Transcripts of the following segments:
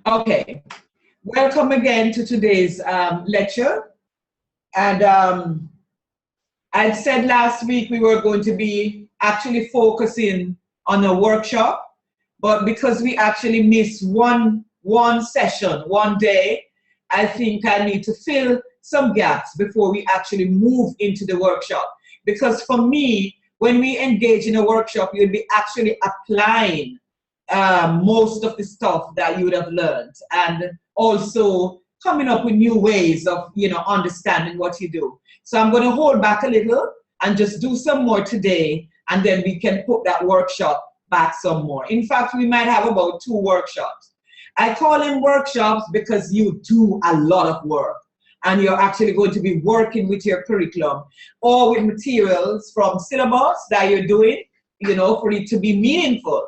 Okay, welcome again to today's lecture. And I'd said last week we were going to be actually focusing on a workshop, but because we actually missed one session, one day, I think I need to fill some gaps before we actually move into the workshop. Because for me, when we engage in a workshop, you'll be actually applying most of the stuff that you would have learned, and also coming up with new ways of understanding what you do. So I'm going to hold back a little and just do some more today, and then we can put that workshop back some more. In fact, we might have about 2 workshops. I call them workshops because you do a lot of work, and you're actually going to be working with your curriculum or with materials from syllabus that you're doing, for it to be meaningful.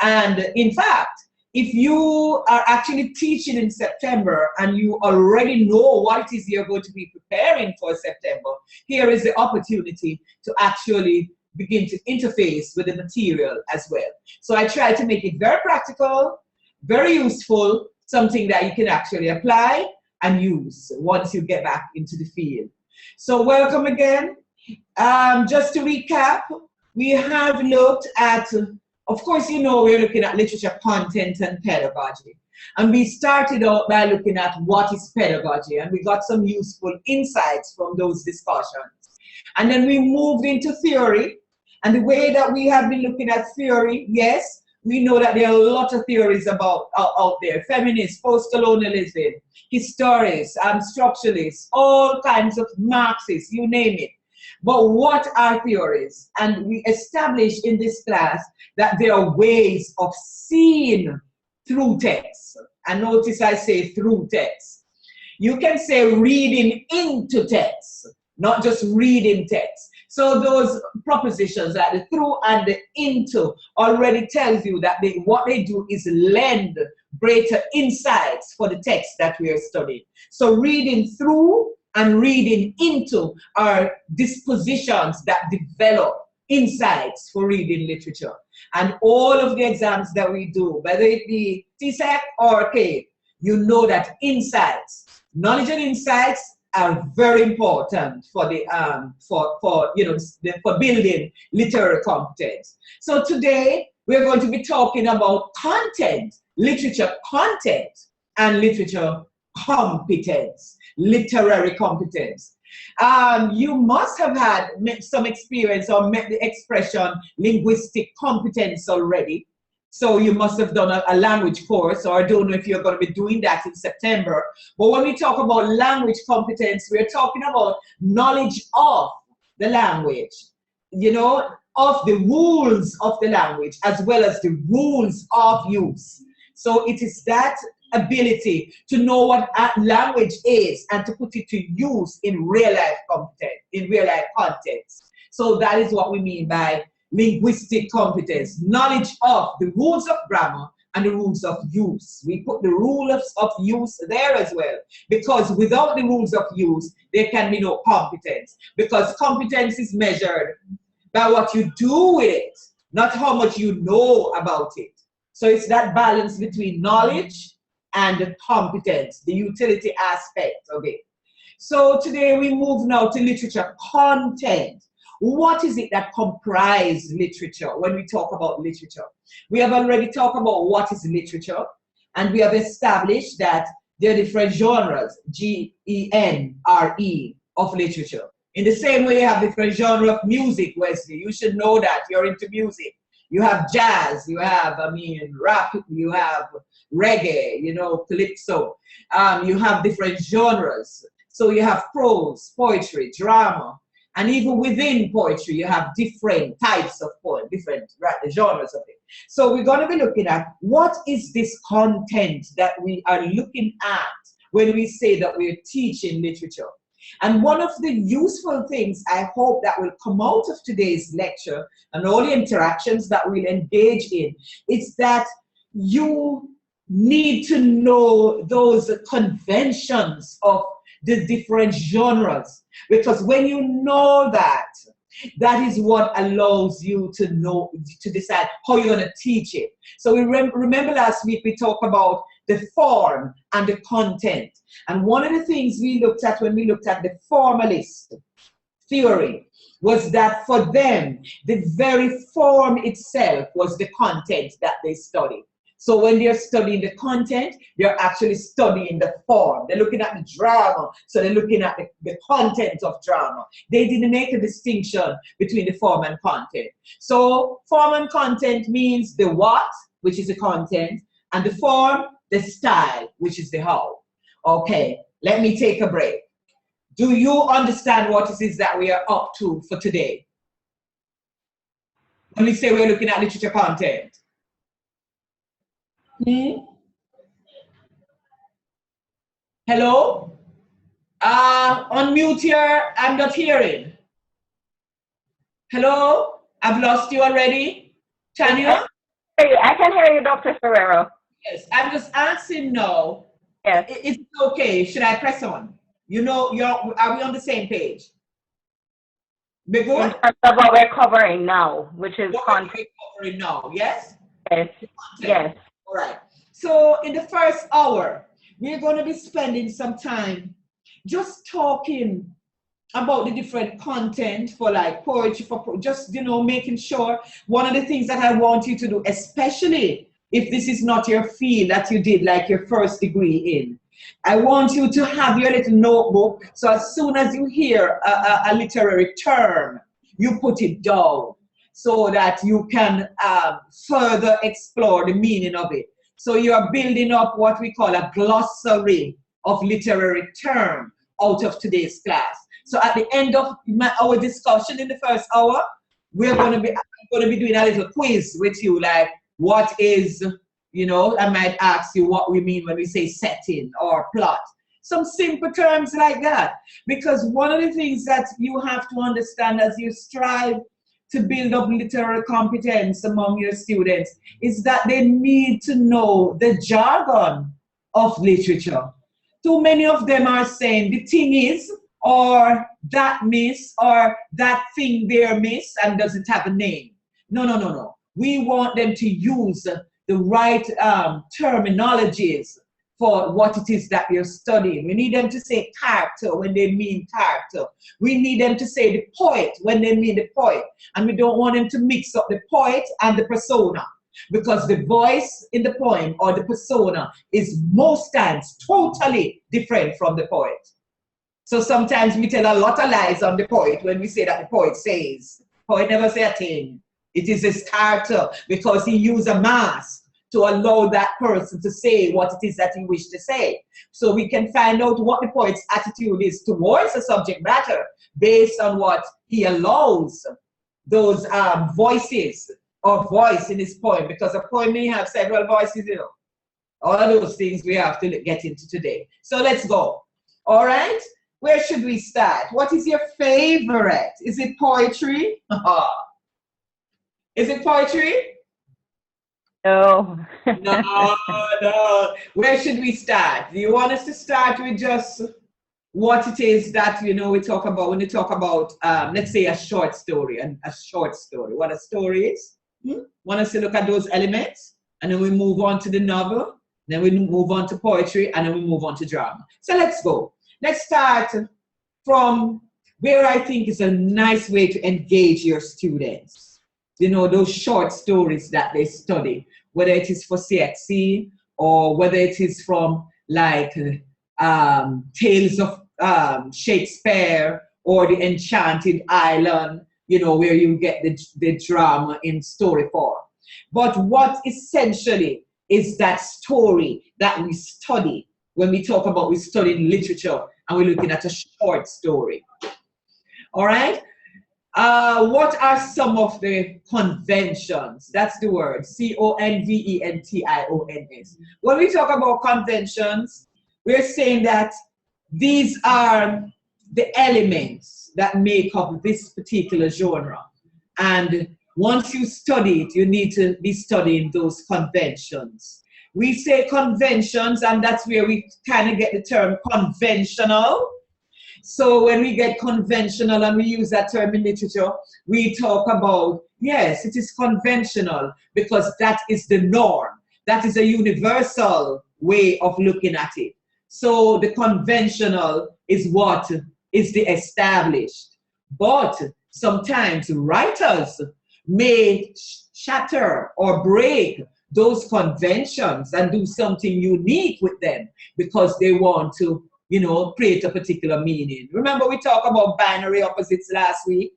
And in fact, if you are actually teaching in September and you already know what it is you're going to be preparing for September, here is the opportunity to actually begin to interface with the material as well. So I try to make it very practical, very useful, something that you can actually apply and use once you get back into the field. So welcome again. Just to recap, we have looked at, of course, we're looking at literature content and pedagogy. And we started out by looking at what is pedagogy, and we got some useful insights from those discussions. And then we moved into theory, and the way that we have been looking at theory, yes, we know that there are a lot of theories out there: feminists, post-colonialism, historians, structuralists, all kinds of Marxists, you name it. But what are theories? And we established in this class that there are ways of seeing through text. And notice I say through text. You can say reading into text, not just reading text. So those propositions, like the through and the into, already tells you that what they do is lend greater insights for the text that we are studying. So reading through and reading into are dispositions that develop insights for reading literature. And all of the exams that we do, whether it be TSEC or CAPE, you know that insights, knowledge and insights are very important for the for building literary competence. So today we're going to be talking about content, literature content, and literature competence, literary competence. You must have had some experience or met the expression linguistic competence already. So you must have done a language course, or I don't know if you're going to be doing that in September. But when we talk about language competence, we're talking about knowledge of the language, of the rules of the language, as well as the rules of use. So it is that ability to know what language is and to put it to use in real life context. So that is what we mean by linguistic competence, knowledge of the rules of grammar and the rules of use. We put the rules of use there as well, because without the rules of use, there can be no competence, because competence is measured by what you do with it, not how much you know about it. So it's that balance between knowledge and competence, the utility aspect of it. So today we move now to literature content. What is it that comprises literature when we talk about literature? We have already talked about what is literature, and we have established that there are different genres, G-E-N-R-E, of literature. In the same way you have different genres of music, Wesley. You should know that, you're into music. You have jazz, you have, rap, you have reggae, calypso. You have different genres. So you have prose, poetry, drama, and even within poetry, you have different types of poem, different genres of it. So we're going to be looking at what is this content that we are looking at when we say that we're teaching literature. And one of the useful things I hope that will come out of today's lecture and all the interactions that we'll engage in is that you need to know those conventions of the different genres, because when you know that, that is what allows you to know, to decide how you're going to teach it. So we remember last week we talked about the form and the content. And one of the things we looked at when we looked at the formalist theory was that for them, the very form itself was the content that they studied. So when they're studying the content, they're actually studying the form. They're looking at the drama, so they're looking at the content of drama. They didn't make a distinction between the form and content. So form and content means the what, which is the content, and the form, the style, which is the how. Okay, let me take a break. Do you understand what it is that we are up to for today? When we say we're looking at literature content. Hello? Unmute here. I'm not hearing. Hello? I've lost you already. Tanya? I can hear you, Dr. Ferrero. Yes, I'm just asking now. Yes. Is it okay? Should I press on? You know, are we on the same page? We're good? In terms of what we're covering now, which is What we're covering now, yes? Yes. Yes. All right. So in the first hour, we're going to be spending some time just talking about the different content for like poetry, for just, you know, making sure. One of the things that I want you to do, especially if this is not your field that you did like your first degree in, I want you to have your little notebook, so as soon as you hear a literary term, you put it down so that you can further explore the meaning of it. So you're building up what we call a glossary of literary term out of today's class. So at the end of our discussion in the first hour, I'm going to be doing a little quiz with you, like what is, you know, I might ask you what we mean when we say setting or plot. Some simple terms like that. Because one of the things that you have to understand as you strive to build up literary competence among your students is that they need to know the jargon of literature. Too many of them are saying the thing is, or that miss, or that thing there miss, and doesn't have a name. No, no, no, no. We want them to use the right terminologies for what it is that they're studying. We need them to say character when they mean character. We need them to say the poet when they mean the poet. And we don't want them to mix up the poet and the persona, because the voice in the poem or the persona is most times totally different from the poet. So sometimes we tell a lot of lies on the poet when we say that the poet says. Poet never say a thing. It is his character, because he used a mask to allow that person to say what it is that he wished to say. So we can find out what the poet's attitude is towards the subject matter based on what he allows those voices or voice in his poem, because a poem may have several voices, you know. All of those things we have to get into today. So let's go. All right? Where should we start? What is your favorite? Is it poetry? Is it poetry? No. No, no. Where should we start? Do you want us to start with just what it is that, you know, we talk about when we talk about, let's say, a short story, and a short story, what a story is? Want us to look at those elements, and then we move on to the novel, then we move on to poetry, and then we move on to drama. So let's go. Let's start from where I think is a nice way to engage your students. You know, those short stories that they study, whether it is for CXC or whether it is from like Tales of Shakespeare or The Enchanted Island, you know, where you get the drama in story form. But what essentially is that story that we study when we talk about we studying literature and we're looking at a short story? All right? What are some of the conventions? That's the word, conventions. When we talk about conventions, we're saying that these are the elements that make up this particular genre. And once you study it, you need to be studying those conventions. We say conventions, and that's where we kind of get the term conventional. So when we get conventional and we use that term in literature, we talk about, yes, it is conventional because that is the norm. That is a universal way of looking at it. So the conventional is what is the established. But sometimes writers may shatter or break those conventions and do something unique with them because they want to, create a particular meaning. Remember we talked about binary opposites last week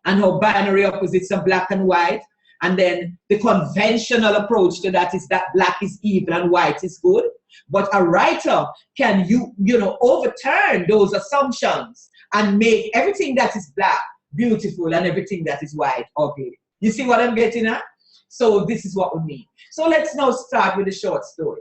and how binary opposites are black and white. And then the conventional approach to that is that black is evil and white is good. But a writer can, overturn those assumptions and make everything that is black beautiful and everything that is white ugly. You see what I'm getting at? So this is what we mean. So let's now start with the short story.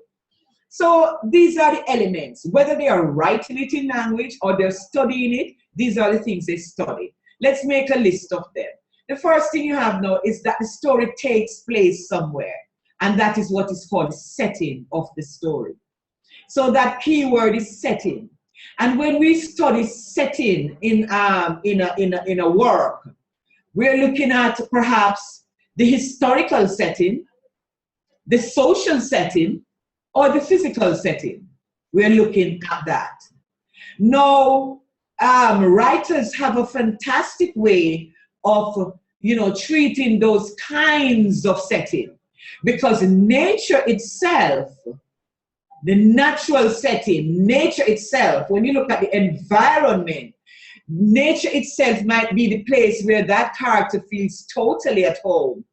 So these are the elements, whether they are writing it in language or they're studying it, these are the things they study. Let's make a list of them. The first thing you have now is that the story takes place somewhere, and that is what is called the setting of the story. So that key word is setting. And when we study setting in a work, we're looking at perhaps the historical setting, the social setting, or the physical setting. We're looking at that. Now, writers have a fantastic way of, treating those kinds of setting, because nature itself, the natural setting, nature itself, when you look at the environment, nature itself might be the place where that character feels totally at home,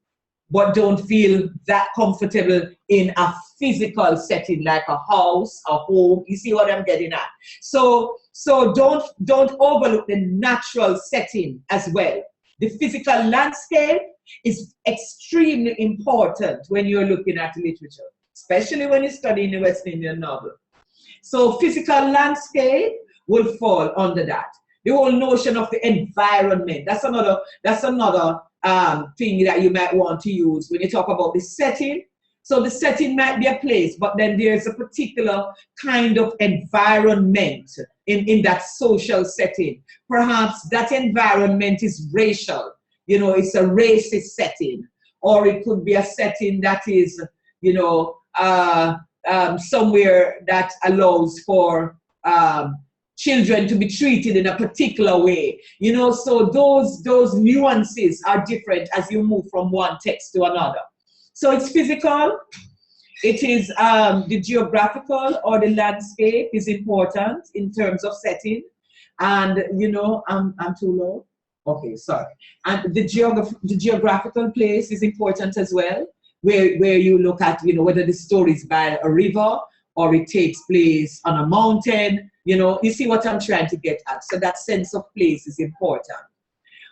but don't feel that comfortable in a physical setting like a house, a home. You see what I'm getting at? So don't overlook the natural setting as well. The physical landscape is extremely important when you're looking at literature, especially when you're studying the West Indian novel. So physical landscape will fall under that. The whole notion of the environment, that's another thing that you might want to use when you talk about the setting. So the setting might be a place, but then there's a particular kind of environment in that social setting. Perhaps that environment is racial, it's a racist setting, or it could be a setting that is, somewhere that allows for children to be treated in a particular way, so those nuances are different as you move from one text to another. So it's physical, it is the geographical or the landscape is important in terms of setting, and I'm too low. Okay, sorry. And the geographical place is important as well, where you look at whether the story is by a river or it takes place on a mountain. You see what I'm trying to get at. So that sense of place is important.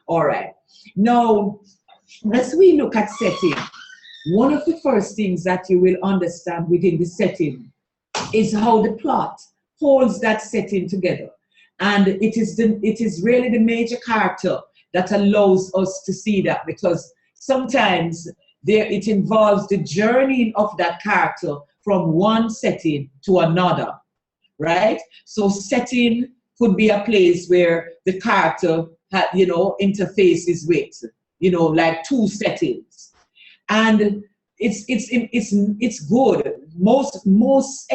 All right. Now, as we look at setting, one of the first things that you will understand within the setting is how the plot holds that setting together. And it is really the major character that allows us to see that, because sometimes it involves the journey of that character from one setting to another. Right? So setting could be a place where the character interfaces with, like two settings. And it's good. Most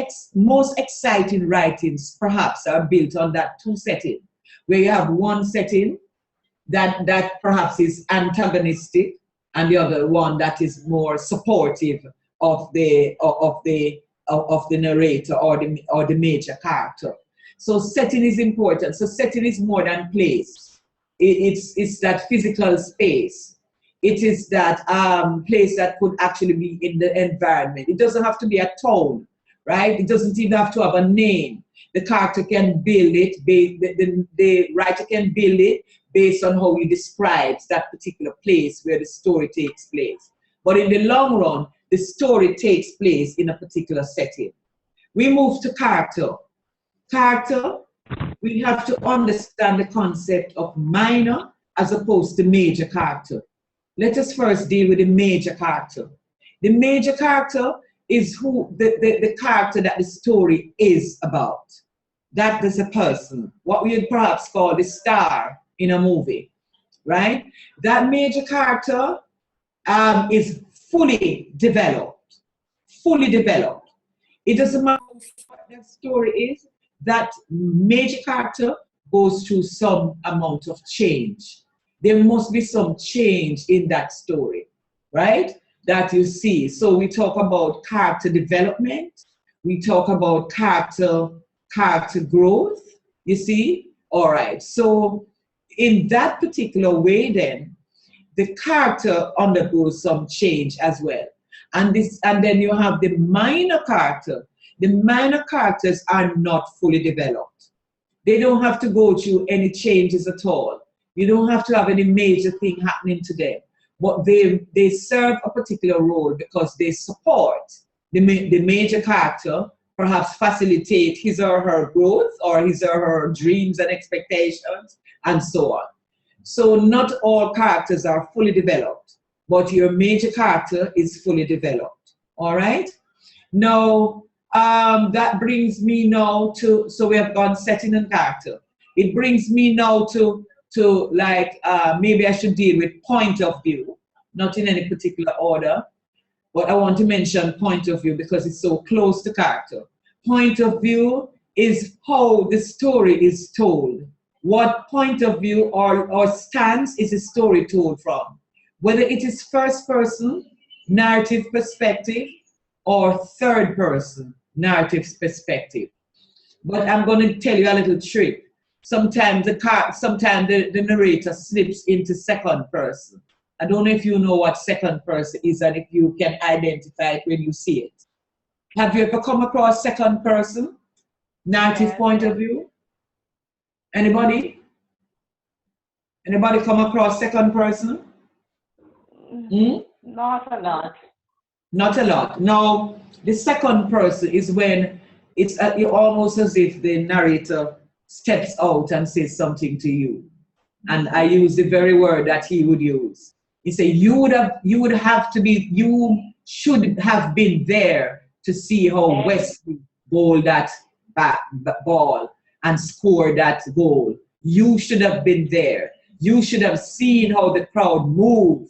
exciting writings perhaps are built on that two setting, where you have one setting that perhaps is antagonistic and the other one that is more supportive of the narrator or the major character. So setting is important. So setting is more than place. It's that physical space. It is that place that could actually be in the environment. It doesn't have to be a town, right? It doesn't even have to have a name. The character can build it, the writer can build it based on how he describes that particular place where the story takes place. But in the long run, the story takes place in a particular setting. We move to character. Character, we have to understand the concept of minor as opposed to major character. Let us first deal with the major character. The major character is the character that the story is about. That is a person, what we would perhaps call the star in a movie, right? That major character is fully developed. It doesn't matter what that story is, that major character goes through some amount of change. There must be some change in that story, right? That you see. So we talk about character development, we talk about character growth, you see? All right. So in that particular way, then the character undergoes some change as well. And then you have the minor character. The minor characters are not fully developed. They don't have to go through any changes at all. You don't have to have any major thing happening to them. But they serve a particular role because they support the major character, perhaps facilitate his or her growth or his or her dreams and expectations, and so on. So not all characters are fully developed, but your major character is fully developed. All right? Now, that brings me now to, so we have gone setting and character. It brings me now to like, maybe I should deal with point of view, not in any particular order, but I want to mention point of view because it's so close to character. Point of view is how the story is told. What point of view or stance is a story told from? Whether it is first person, narrative perspective, or third person, narrative perspective. But I'm going to tell you a little trick. Sometimes the narrator slips into second person. I don't know if you know what second person is and if you can identify it when you see it. Have you ever come across second person, narrative point of view? Anybody? Anybody come across second person? Not a lot. Not a lot. Now, the second person is when it's almost as if the narrator steps out and says something to you. And I use the very word that he would use. He said, you should have been there to see how Wesley bowled that ball and scored that goal. You should have been there. You should have seen how the crowd moved.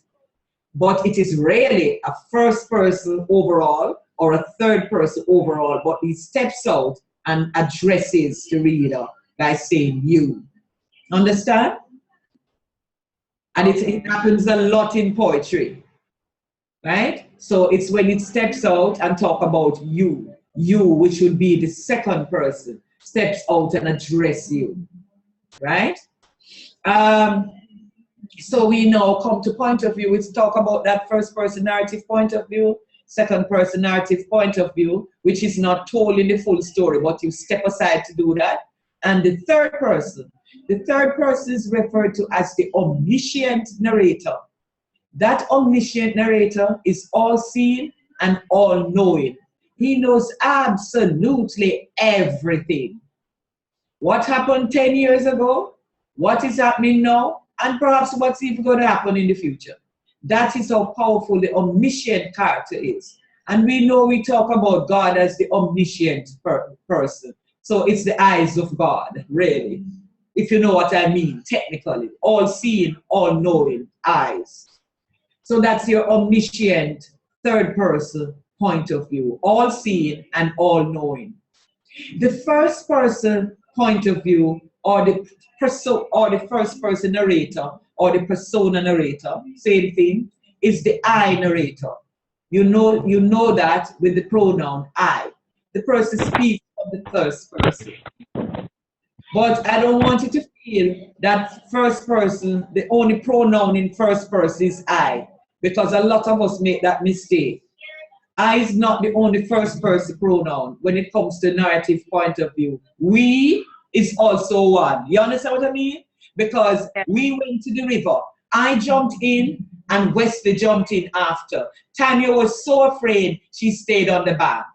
But it is really a first person overall or a third person overall, but he steps out and addresses the reader by saying you. Understand? And it happens a lot in poetry, right? So it's when it steps out and talk about you, which would be the second person, steps out and address you, right? So we now come to point of view. Let's talk about that first person narrative point of view, second person narrative point of view, which is not told in the full story, but you step aside to do that. And the third person. The third person is referred to as the omniscient narrator. That omniscient narrator is all-seeing and all-knowing. He knows absolutely everything. What happened 10 years ago? What is happening now? And perhaps what's even going to happen in the future. That is how powerful the omniscient character is. And we know we talk about God as the omniscient person. So it's the eyes of God, really. If you know what I mean, technically. All-seeing, all-knowing eyes. So that's your omniscient third person point of view. All-seeing and all-knowing. The first person point of view or the first person narrator or the persona narrator, same thing, is the I narrator. You know that with the pronoun I. The person speaks of the first person. But I don't want you to feel that first person, the only pronoun in first person is I, because a lot of us make that mistake. I is not the only first person pronoun when it comes to narrative point of view. We is also one. You understand what I mean? Because we went to the river. I jumped in and Wesley jumped in after. Tanya was so afraid she stayed on the bank.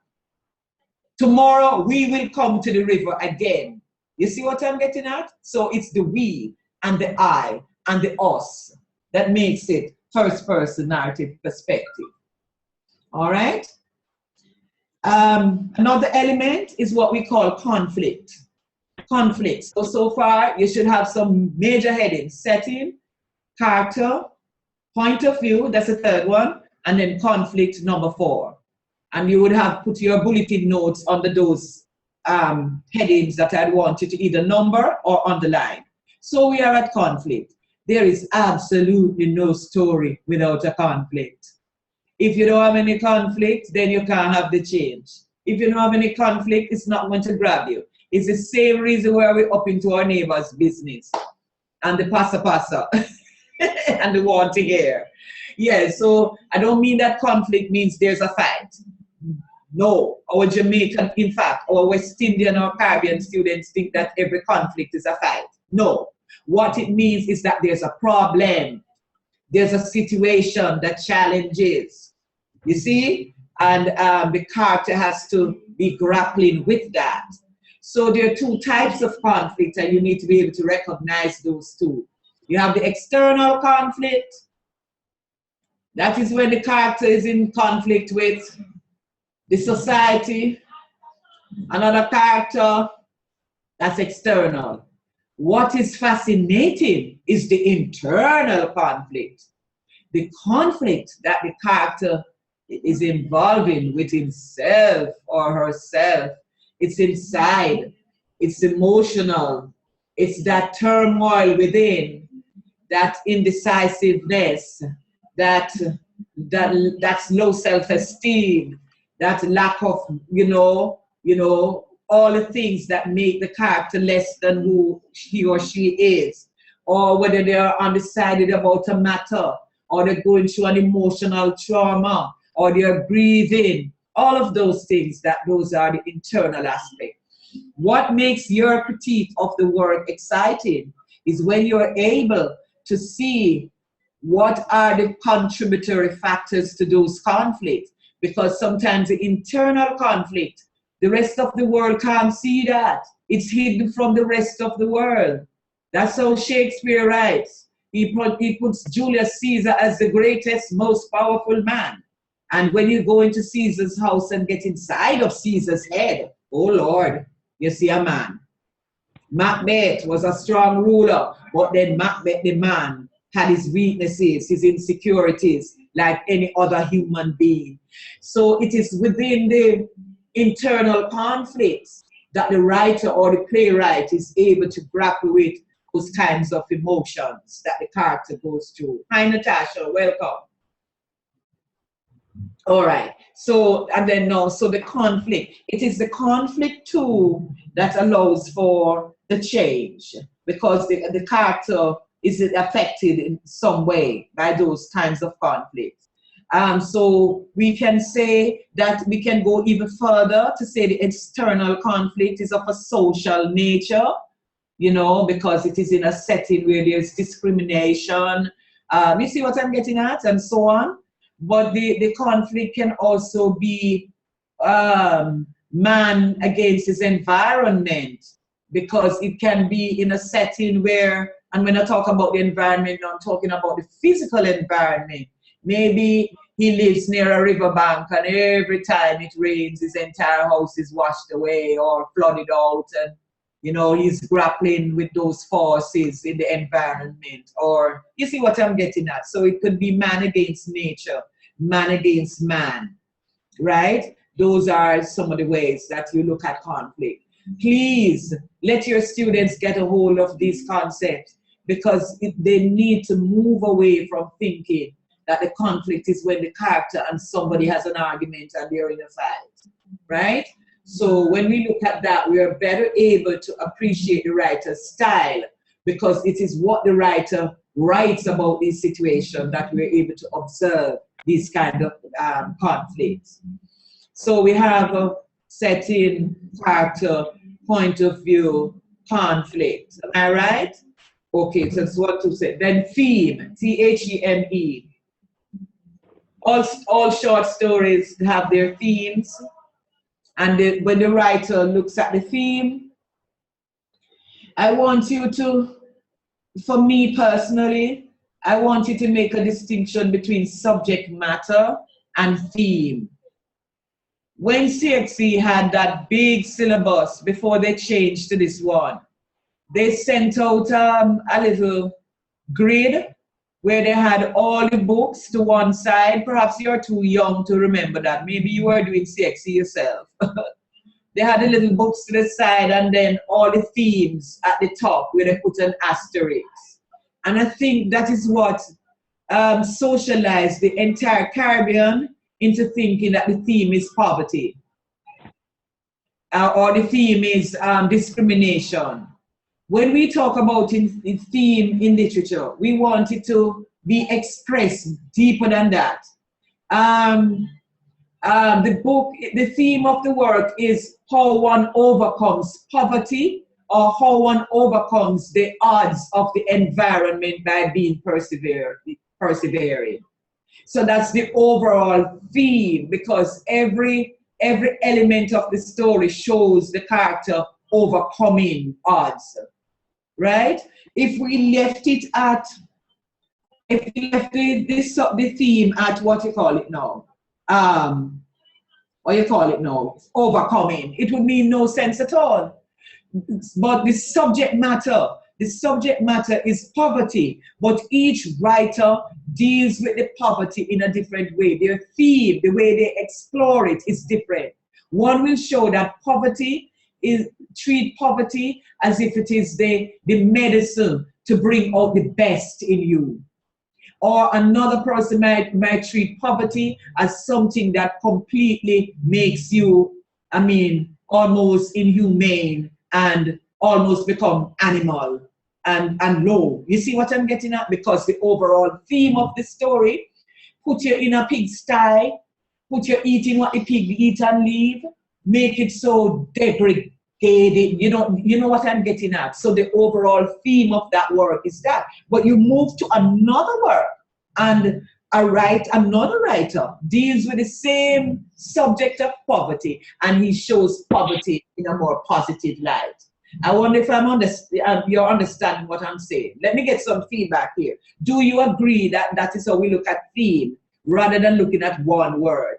Tomorrow we will come to the river again. You see what I'm getting at? So it's the we and the I and the us that makes it first person narrative perspective. All right? Another element is what we call conflict. Conflict. So far, you should have some major headings. Setting, character, point of view, that's the third one, and then conflict, number 4. and you would have put your bulletin notes under those headings that I'd want you to either number or underline. So we are at conflict. There is absolutely no story without a conflict. If you don't have any conflict, then you can't have the change. If you don't have any conflict, it's not going to grab you. It's the same reason why we're up into our neighbor's business and the passa and the want to hear. Yeah, so I don't mean that conflict means there's a fight. No, our Jamaican, in fact, our West Indian or Caribbean students think that every conflict is a fight. No, what it means is that there's a problem. There's a situation that challenges, you see? And the character has to be grappling with that. So there are two types of conflict, and you need to be able to recognize those two. You have the external conflict. That is when the character is in conflict with the society. Another character, that's external. What is fascinating is the internal conflict. The conflict that the character is involving with himself or herself. It's inside, it's emotional, it's that turmoil within, that indecisiveness, that's low self-esteem, that lack of, all the things that make the character less than who he or she is, or whether they are undecided about a matter, or they're going through an emotional trauma, or they're grieving. All of those things, those are the internal aspects. What makes your critique of the work exciting is when you're able to see what are the contributory factors to those conflicts. Because sometimes the internal conflict, the rest of the world can't see that. It's hidden from the rest of the world. That's how Shakespeare writes. He puts Julius Caesar as the greatest, most powerful man. And when you go into Caesar's house and get inside of Caesar's head, oh Lord, you see a man. Macbeth was a strong ruler, but then Macbeth, the man, had his weaknesses, his insecurities, like any other human being. So it is within the internal conflicts that the writer or the playwright is able to grapple with those kinds of emotions that the character goes through. Hi, Natasha, welcome. All right, so, and then now, so the conflict, it is the conflict too that allows for the change, because the character is affected in some way by those kinds of conflicts. So we can say that we can go even further to say the external conflict is of a social nature, because it is in a setting where there's discrimination. You see what I'm getting at, and so on. But the conflict can also be man against his environment, because it can be in a setting where, and when I talk about the environment, I'm talking about the physical environment. Maybe he lives near a riverbank and every time it rains, his entire house is washed away or flooded out, and he's grappling with those forces in the environment. Or you see what I'm getting at? So it could be man against nature, man against man, right? Those are some of the ways that you look at conflict. Please let your students get a hold of these concepts, because they need to move away from thinking that the conflict is when the character and somebody has an argument and they're in a fight, right? So when we look at that, we are better able to appreciate the writer's style, because it is what the writer writes about these situations that we're able to observe these kind of conflicts. So we have a setting, character, point of view, conflict. Am I right? Okay, so that's what to say. Then theme, Theme. All short stories have their themes. And when the writer looks at the theme, I want you to, for me personally, I want you to make a distinction between subject matter and theme. When CXC had that big syllabus before they changed to this one, they sent out a little grid where they had all the books to one side. Perhaps you're too young to remember that. Maybe you were doing CXC yourself. They had the little books to the side and then all the themes at the top where they put an asterisk. And I think that is what socialized the entire Caribbean into thinking that the theme is poverty. Or the theme is discrimination. When we talk about the theme in literature, we want it to be expressed deeper than that. The theme of the work is how one overcomes poverty or how one overcomes the odds of the environment by being persevering. So that's the overall theme, because every element of the story shows the character overcoming odds, right? If we left the theme at what you call it now, overcoming, it would mean no sense at all. But the subject matter is poverty, but each writer deals with the poverty in a different way. Their theme, the way they explore it is different. One will show that treat poverty as if it is the medicine to bring out the best in you. Or another person might treat poverty as something that completely makes you, almost inhumane and almost become animal and low. You see what I'm getting at? Because the overall theme of the story, put you in a pigsty, put you eating what the pig eat and leave, make it so degraded. You know what I'm getting at? So the overall theme of that work is that. But you move to another work, and another writer deals with the same subject of poverty, and he shows poverty in a more positive light. I wonder if you're understanding what I'm saying. Let me get some feedback here. Do you agree that that is how we look at theme rather than looking at one word?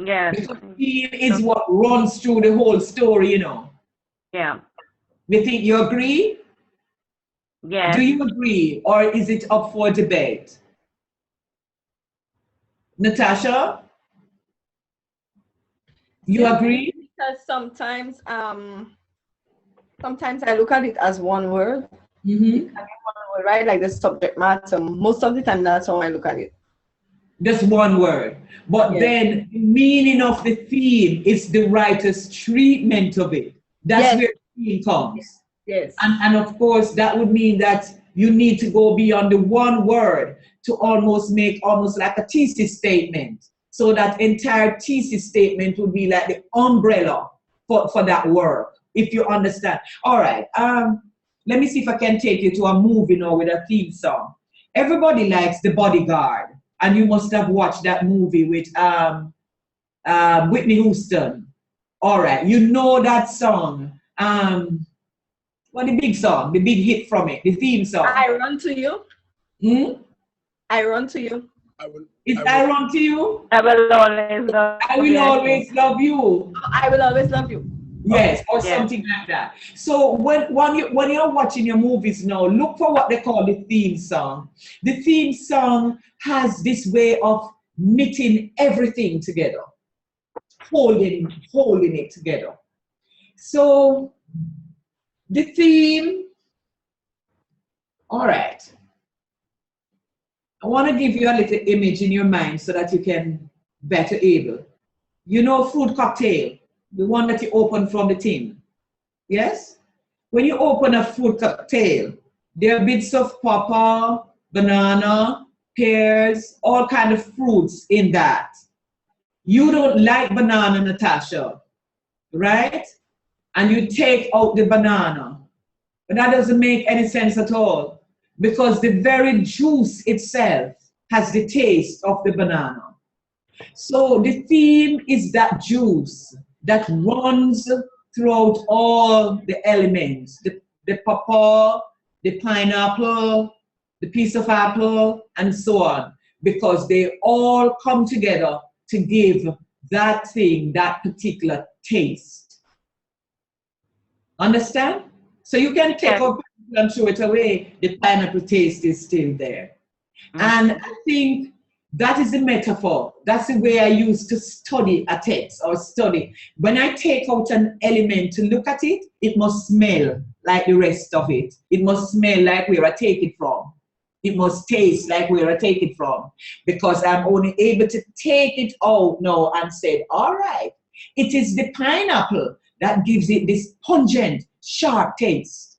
Yes. Because theme is what runs through the whole story, you know. Yeah. You think you agree? Yes. Do you agree, or is it up for debate? Natasha? You agree? Because sometimes I look at it as one word. Mm-hmm. Right? Like the subject matter. Most of the time, that's how I look at it. Just one word. But Yes. then the meaning of the theme is the writer's treatment of it. That's Yes. where the theme comes. Yes. And of course, that would mean that you need to go beyond the one word to almost make like a thesis statement. So that entire thesis statement would be like the umbrella for that work, if you understand. All right. Let me see if I can take you to a movie now with a theme song. Everybody likes The Bodyguard, and you must have watched that movie with Whitney Houston. All right. You know that song. What the big song, the big hit from it, the theme song. I Run to You. I Run to You. I Run to You? I will always love I will always love you. I Will Always Love You. Yes, or Yes. something like that. So when you're watching your movies now, look for what they call the theme song. The theme song has this way of knitting everything together, holding it together. So the theme, all right. I want to give you a little image in your mind so that you can better able. You know fruit cocktail, the one that you open from the tin. Yes? When you open a fruit cocktail, there are bits of pawpaw, banana, pears, all kind of fruits in that. You don't like banana, Natasha, right? And you take out the banana. But that doesn't make any sense at all, because the very juice itself has the taste of the banana. So the theme is that juice that runs throughout all the elements, the pawpaw, the pineapple, the piece of apple, and so on, because they all come together to give that thing that particular taste. Understand? So you can take Yes. out pineapple and throw it away. The pineapple taste is still there. And I think that is the metaphor. That's the way I used to study a text or study. When I take out an element to look at it, it must smell like the rest of it. It must smell like where I take it from. It must taste like where I take it from. Because I'm only able to take it out now and say, all right, it is the pineapple that gives it this pungent, sharp taste.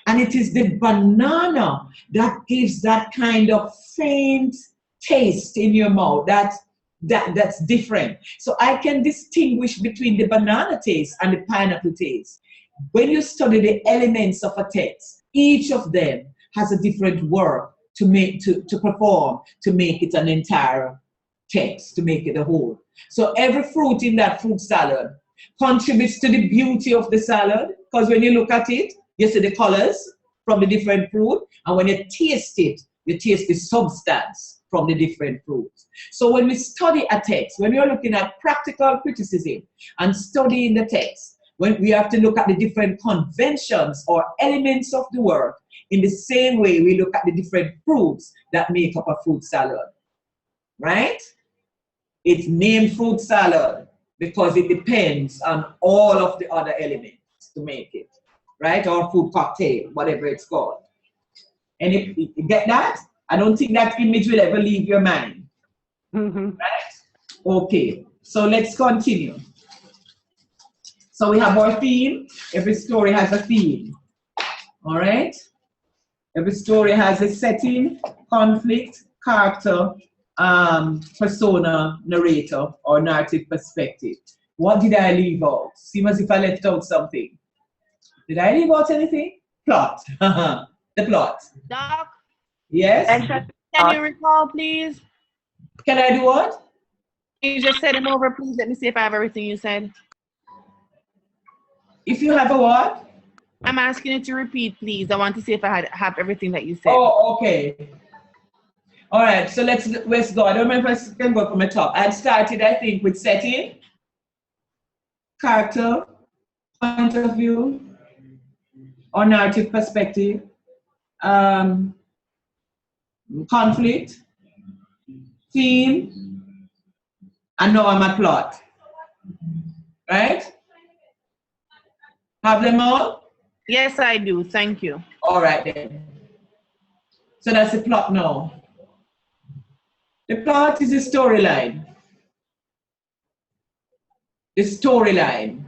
And it is the banana that gives that kind of faint taste in your mouth that's different. So I can distinguish between the banana taste and the pineapple taste. When you study the elements of a text, each of them has a different work to perform to make it an entire text, to make it a whole. So every fruit in that fruit salad contributes to the beauty of the salad, because when you look at it, you see the colors from the different fruit, and when you taste it, you taste the substance from the different fruits. So when we study a text, when you're looking at practical criticism and studying the text, when we have to look at the different conventions or elements of the work, in the same way we look at the different fruits that make up a fruit salad, right? It's named fruit salad because it depends on all of the other elements to make it, right? Or fruit cocktail, whatever it's called. And if you get that, I don't think that image will ever leave your mind. Right? Okay, so let's continue. So we have our theme. Every story has a theme. All right? Every story has a setting, conflict, character, persona, narrator, or narrative perspective. What did I leave out? Seems as if I left out something. Did I leave out anything? Plot. The plot. Doc, Yes? can you recall, please? Can I do what? Can you just say them over, please? Let me see if I have everything you said. If you have a what? I'm asking you to repeat, please. I want to see if I have everything that you said. Oh, okay. All right, so let's go. I don't remember if I can go from the top. I started, I think, with setting, character, point of view, or narrative perspective, conflict, theme, and now I'm at plot. Right? Have them all? Yes, I do. Thank you. All right then. So that's the plot now. The plot is the storyline. The storyline.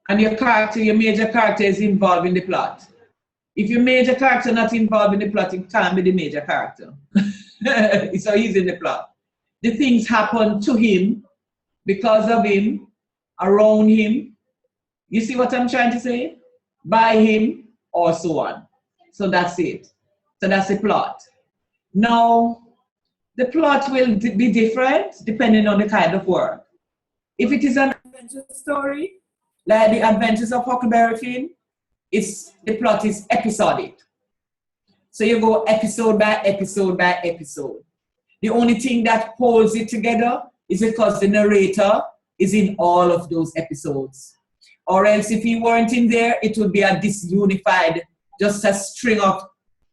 And your character, your major character is involved in the plot. If your major character not involved in the plot, it can't be the major character. So he's in the plot. The things happen to him, because of him, around him. You see what I'm trying to say? By him, or so on. So that's it. So that's the plot. Now, the plot will be different depending on the kind of work. If it is an adventure story, like the Adventures of Huckleberry Finn, the plot is episodic. So you go episode by episode by episode. The only thing that holds it together is because the narrator is in all of those episodes. Or else if he weren't in there, it would be a disunified, just a string of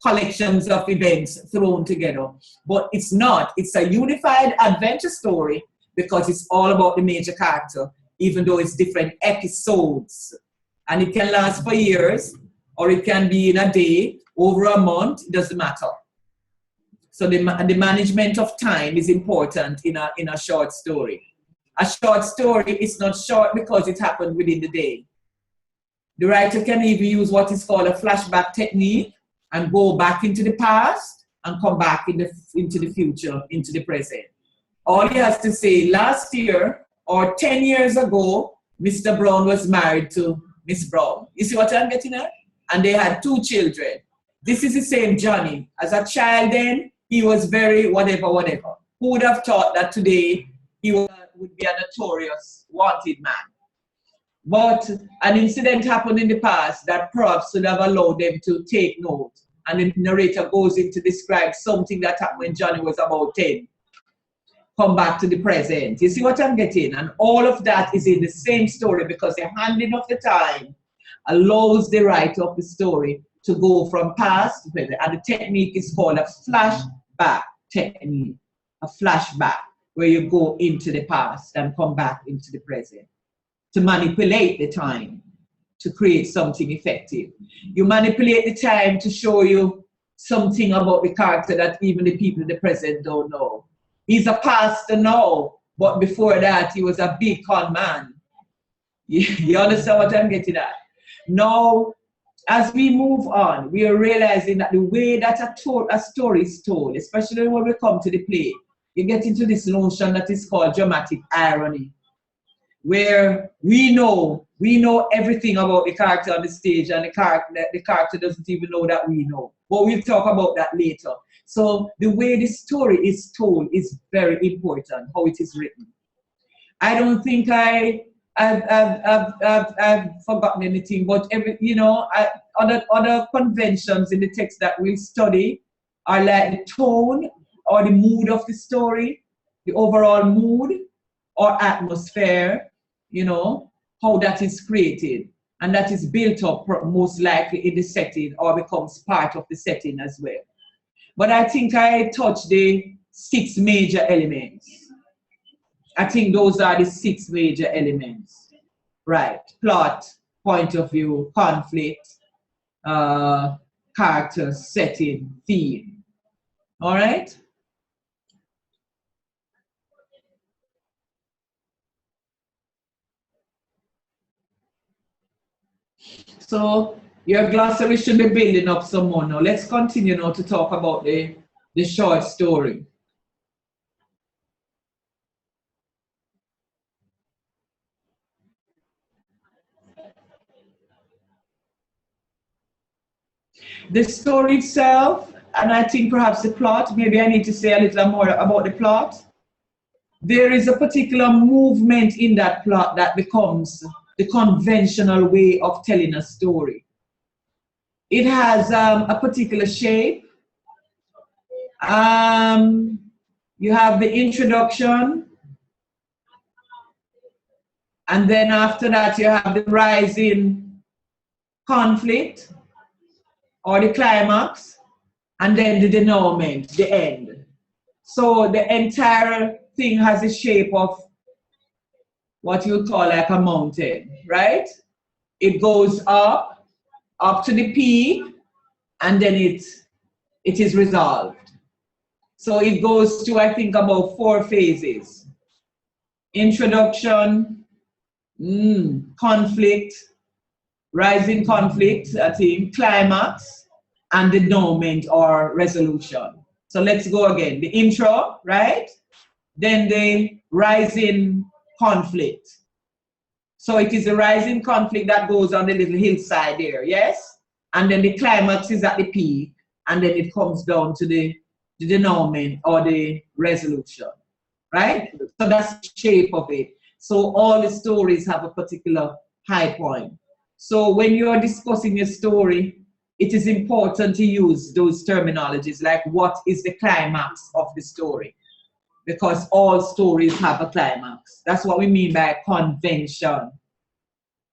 collections of events thrown together. But it's not. It's a unified adventure story because it's all about the major character, even though it's different episodes. And it can last for years, or it can be in a day, over a month, it doesn't matter. So the management of time is important in a short story. A short story is not short because it happened within the day. The writer can even use what is called a flashback technique and go back into the past and come back into the future, into the present. All he has to say, last year or 10 years ago, Mr. Brown was married to Miss Brown. You see what I'm getting at? And they had 2 children. This is the same Johnny. As a child then, he was very whatever. Who would have thought that today he would be a notorious wanted man? But an incident happened in the past that perhaps would have allowed them to take note. And the narrator goes in to describe something that happened when Johnny was about 10. Come back to the present. You see what I'm getting? And all of that is in the same story because the handling of the time allows the writer of the story to go from past to present. And the technique is called a flashback technique, a flashback, where you go into the past and come back into the present to manipulate the time to create something effective. You manipulate the time to show you something about the character that even the people in the present don't know. He's a pastor now, but before that, he was a big con man. You understand what I'm getting at? Now, as we move on, we are realizing that the way that a story is told, especially when we come to the play, you get into this notion that is called dramatic irony, where we know everything about the character on the stage, and the character doesn't even know that we know. But we'll talk about that later. So the way the story is told is very important, how it is written. I don't think I've forgotten anything, but other conventions in the text that we'll study are like the tone or the mood of the story, the overall mood or atmosphere, how that is created. And that is built up most likely in the setting or becomes part of the setting as well. But I think I touched the 6 major elements. I think those are the 6 major elements. Right. Plot, point of view, conflict, character, setting, theme. All right? So your glossary should be building up some more now. Let's continue now to talk about the short story. The story itself, and I think perhaps the plot, maybe I need to say a little more about the plot. There is a particular movement in that plot that becomes the conventional way of telling a story. It has a particular shape. You have the introduction, and then after that you have the rising conflict or the climax, and then the denouement, the end. So the entire thing has a shape of what you would call like a mountain, right? It goes up to the peak, and then it is resolved. So it goes to, I think, about 4 phases. Introduction, conflict, rising conflict, I think, climax, and denouement or resolution. So let's go again. The intro, right? Then the rising conflict. So it is a rising conflict that goes on the little hillside there, yes? And then the climax is at the peak, and then it comes down to the denouement or the resolution, right? So that's the shape of it. So all the stories have a particular high point. So when you're discussing a story, it is important to use those terminologies like what is the climax of the story? Because all stories have a climax. That's what we mean by convention,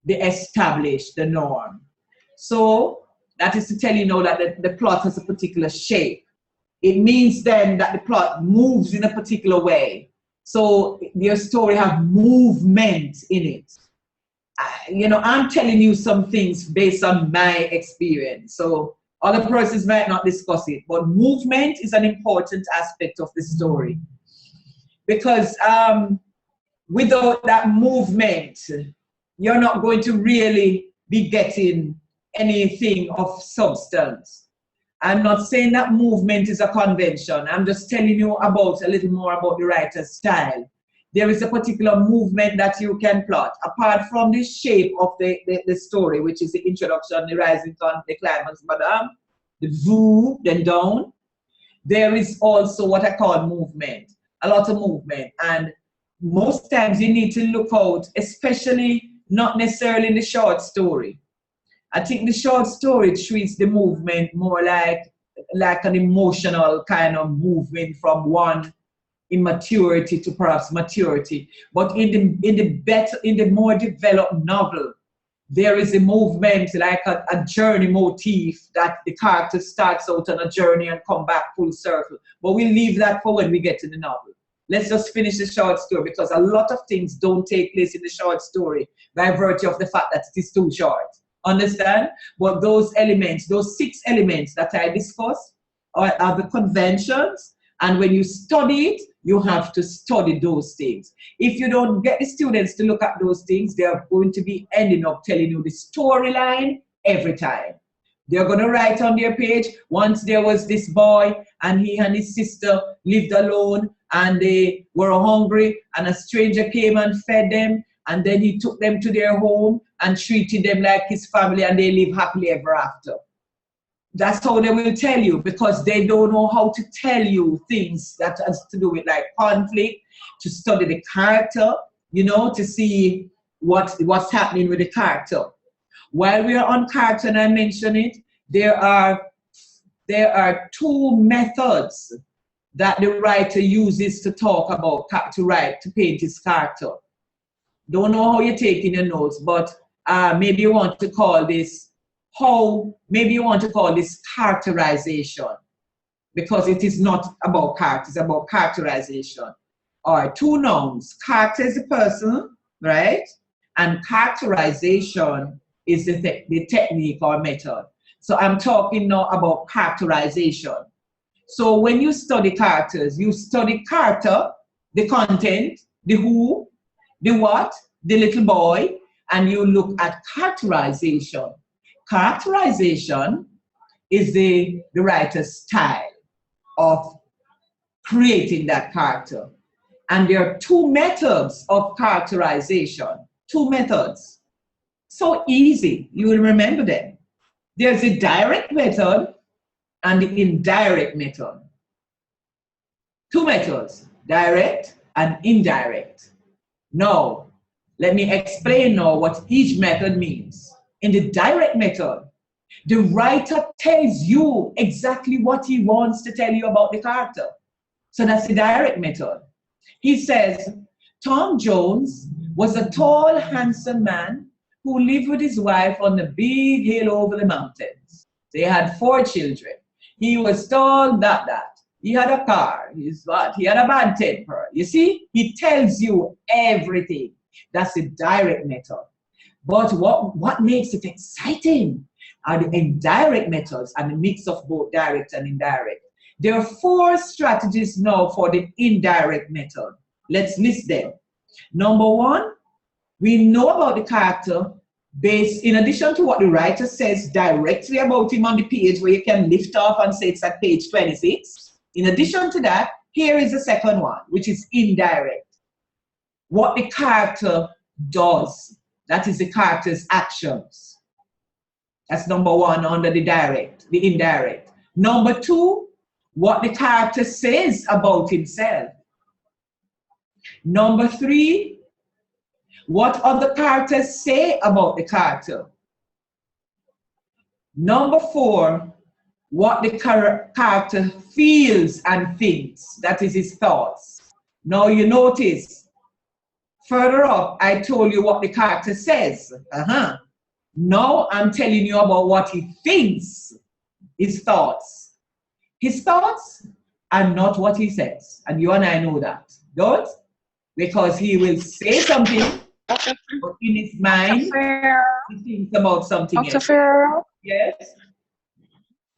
the established, the norm. So that is to tell you now that the plot has a particular shape. It means then that the plot moves in a particular way. So your story has movement in it. I'm telling you some things based on my experience. So other persons might not discuss it, but movement is an important aspect of the story. Because without that movement, you're not going to really be getting anything of substance. I'm not saying that movement is a convention. I'm just telling you about a little more about the writer's style. There is a particular movement that you can plot. Apart from the shape of the story, which is the introduction, the rising tone, the climax, the voo, then down, there is also what I call movement, a lot of movement. And most times you need to look out, especially not necessarily in the short story. I think the short story treats the movement more like an emotional kind of movement from one immaturity to perhaps maturity. But in the more developed novel, there is a movement, like a journey motif, that the character starts out on a journey and come back full circle. But we'll leave that for when we get to the novel. Let's just finish the short story, because a lot of things don't take place in the short story by virtue of the fact that it is too short. Understand? But those elements, those 6 elements that I discussed are the conventions. And when you study it, you have to study those things. If you don't get the students to look at those things, they're going to be ending up telling you the storyline every time. They're going to write on their page, once there was this boy and he and his sister lived alone and they were hungry and a stranger came and fed them, and then he took them to their home and treated them like his family, and they live happily ever after. That's how they will tell you, because they don't know how to tell you things that has to do with like conflict, to study the character, you know, to see what's happening with the character. While we are on character, and I mention it, there are 2 methods that the writer uses to talk about, to paint his character. Don't know how you're taking your notes, but maybe you want to call this characterization, because it is not about character, it's about characterization. All right, 2 nouns. Character is a person, right? And characterization is the technique or method. So I'm talking now about characterization. So when you study characters, you study character, the content, the who, the what, the little boy, and you look at characterization. Characterization is the writer's style of creating that character. And there are 2 methods of characterization. 2 methods. So easy, you will remember them. There's a direct method and the indirect method. 2 methods, direct and indirect. Now, let me explain now what each method means. In the direct method, the writer tells you exactly what he wants to tell you about the character. So that's the direct method. He says, Tom Jones was a tall, handsome man who lived with his wife on the big hill over the mountains. They had 4 children. He was tall, that. He had a car. He had a bad temper. You see, he tells you everything. That's the direct method. But what makes it exciting are the indirect methods and the mix of both direct and indirect. There are 4 strategies now for the indirect method. Let's list them. Number 1, we know about the character based, in addition to what the writer says directly about him on the page, where you can lift off and say it's at page 26. In addition to that, here is the second one, which is indirect. What the character does. That is the character's actions. That's number 1 under the indirect. Number 2, what the character says about himself. Number 3, what other characters say about the character. Number 4, what the character feels and thinks. That is his thoughts. Now you notice, further up, I told you what the character says. Now I'm telling you about what he thinks, his thoughts. His thoughts are not what he says. And you and I know that, don't? Because he will say something, but in his mind, he thinks about something else. Dr. Yes?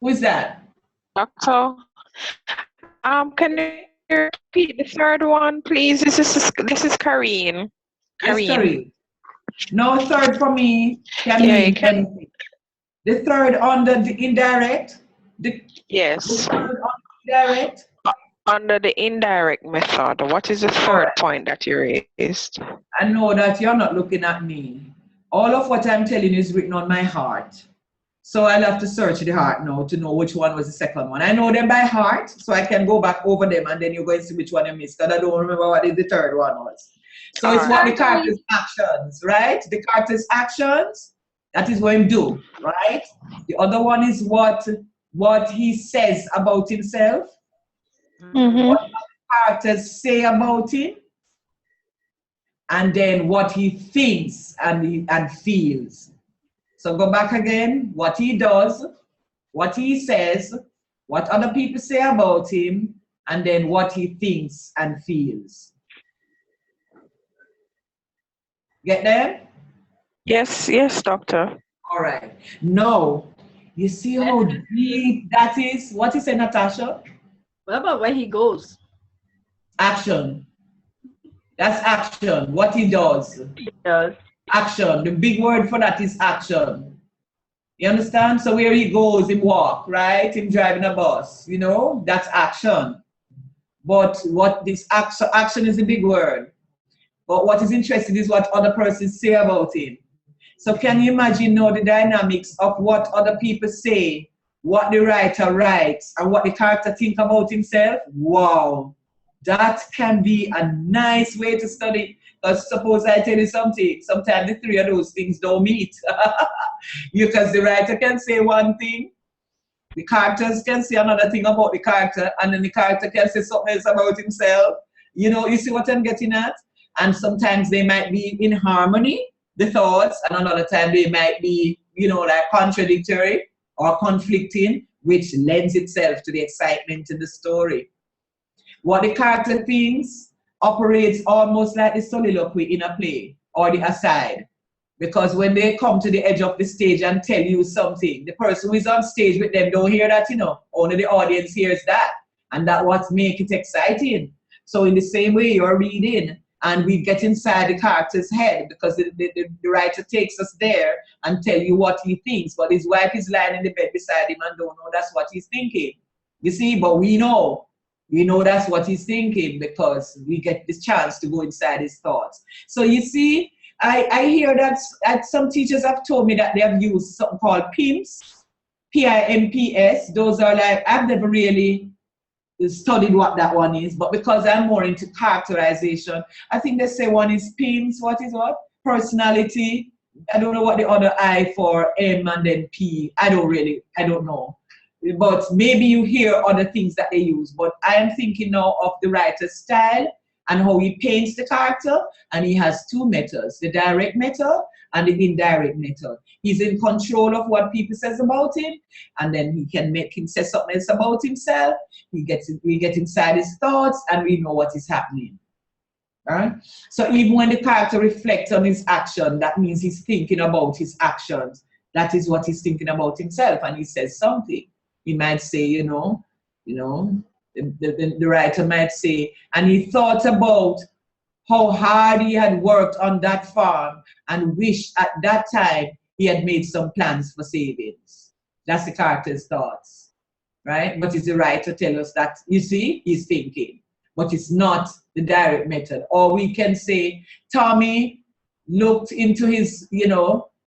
Who's that? Doctor, can you repeat the third one, please? This is Karine. Yes, Karine. No third for me can mean anything. The third under the indirect. Yes. The third under the indirect. Under the indirect method, what is the third point that you raised? I know that you're not looking at me. All of what I'm telling you is written on my heart. So I'll have to search the heart now to know which one was the second one. I know them by heart, so I can go back over them and then you're going to see which one I missed, because I don't remember what the third one was. So it's what the character's actions, right? The character's actions, that is what him do, right? The other one is what he says about himself. What characters say about him, and then what he thinks and feels. So go back again, what he does, what he says, what other people say about him, and then what he thinks and feels. Get there? Yes, yes, doctor. All right. Now, you see how deep that is? What is it, Natasha? What about where he goes? Action. That's action. What he does. Does. Action. The big word for that is action. You understand? So where he goes, him walk, right? Him driving a bus, you know, that's action. But what this action is a big word. But what is interesting is what other persons say about him. So can you imagine now the dynamics of what other people say, what the writer writes, and what the character think about himself? Wow, that can be a nice way to study. Because suppose I tell you something, sometimes the three of those things don't meet. Because the writer can say one thing, the characters can say another thing about the character, and then the character can say something else about himself. You know, you see what I'm getting at? And sometimes they might be in harmony, the thoughts, and another time they might be, you know, like contradictory or conflicting, which lends itself to the excitement in the story. What the character thinks operates almost like the soliloquy in a play or the aside. Because when they come to the edge of the stage and tell you something, the person who is on stage with them don't hear that, you know, only the audience hears that. And that's what makes it exciting. So in the same way, you're reading, and we get inside the character's head because the writer takes us there and tell you what he thinks. But his wife is lying in the bed beside him and don't know that's what he's thinking. You see, but we know that's what he's thinking because we get this chance to go inside his thoughts. So you see, I hear that some teachers have told me that they have used something called PIMS, P-I-M-P-S. Those are like, I've never really studied what that one is, but because I'm more into characterization, I think they say one is PIMS, what is what? Personality. I don't know what the other I for M and then P. I don't know. But maybe you hear other things that they use. But I am thinking now of the writer's style and how he paints the character, and he has two methods, the direct method and the indirect method. He's in control of what people says about him, and then he can make him say something else about himself. We get inside his thoughts, and we know what is happening. All right? So even when the character reflects on his action, that means he's thinking about his actions. That is what he's thinking about himself, and he says something. He might say, the writer might say, and he thought about how hard he had worked on that farm and wished at that time he had made some plans for savings. That's the character's thoughts, right? But it's the writer tell us that, you see, he's thinking, but it's not the direct method. Or we can say, Tommy looked into his,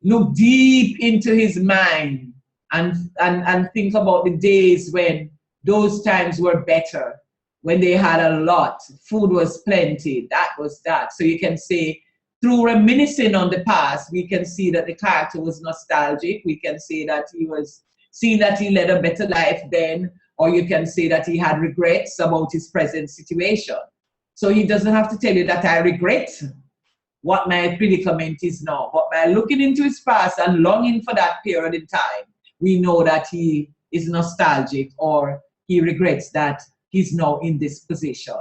looked deep into his mind and think about the days when those times were better, when they had a lot, food was plenty, that was that. So you can say, through reminiscing on the past, we can see that the character was nostalgic. We can say that he was seeing that he led a better life then, or you can say that he had regrets about his present situation. So he doesn't have to tell you that I regret what my predicament is now. But by looking into his past and longing for that period in time, we know that he is nostalgic or he regrets that he's now in this position.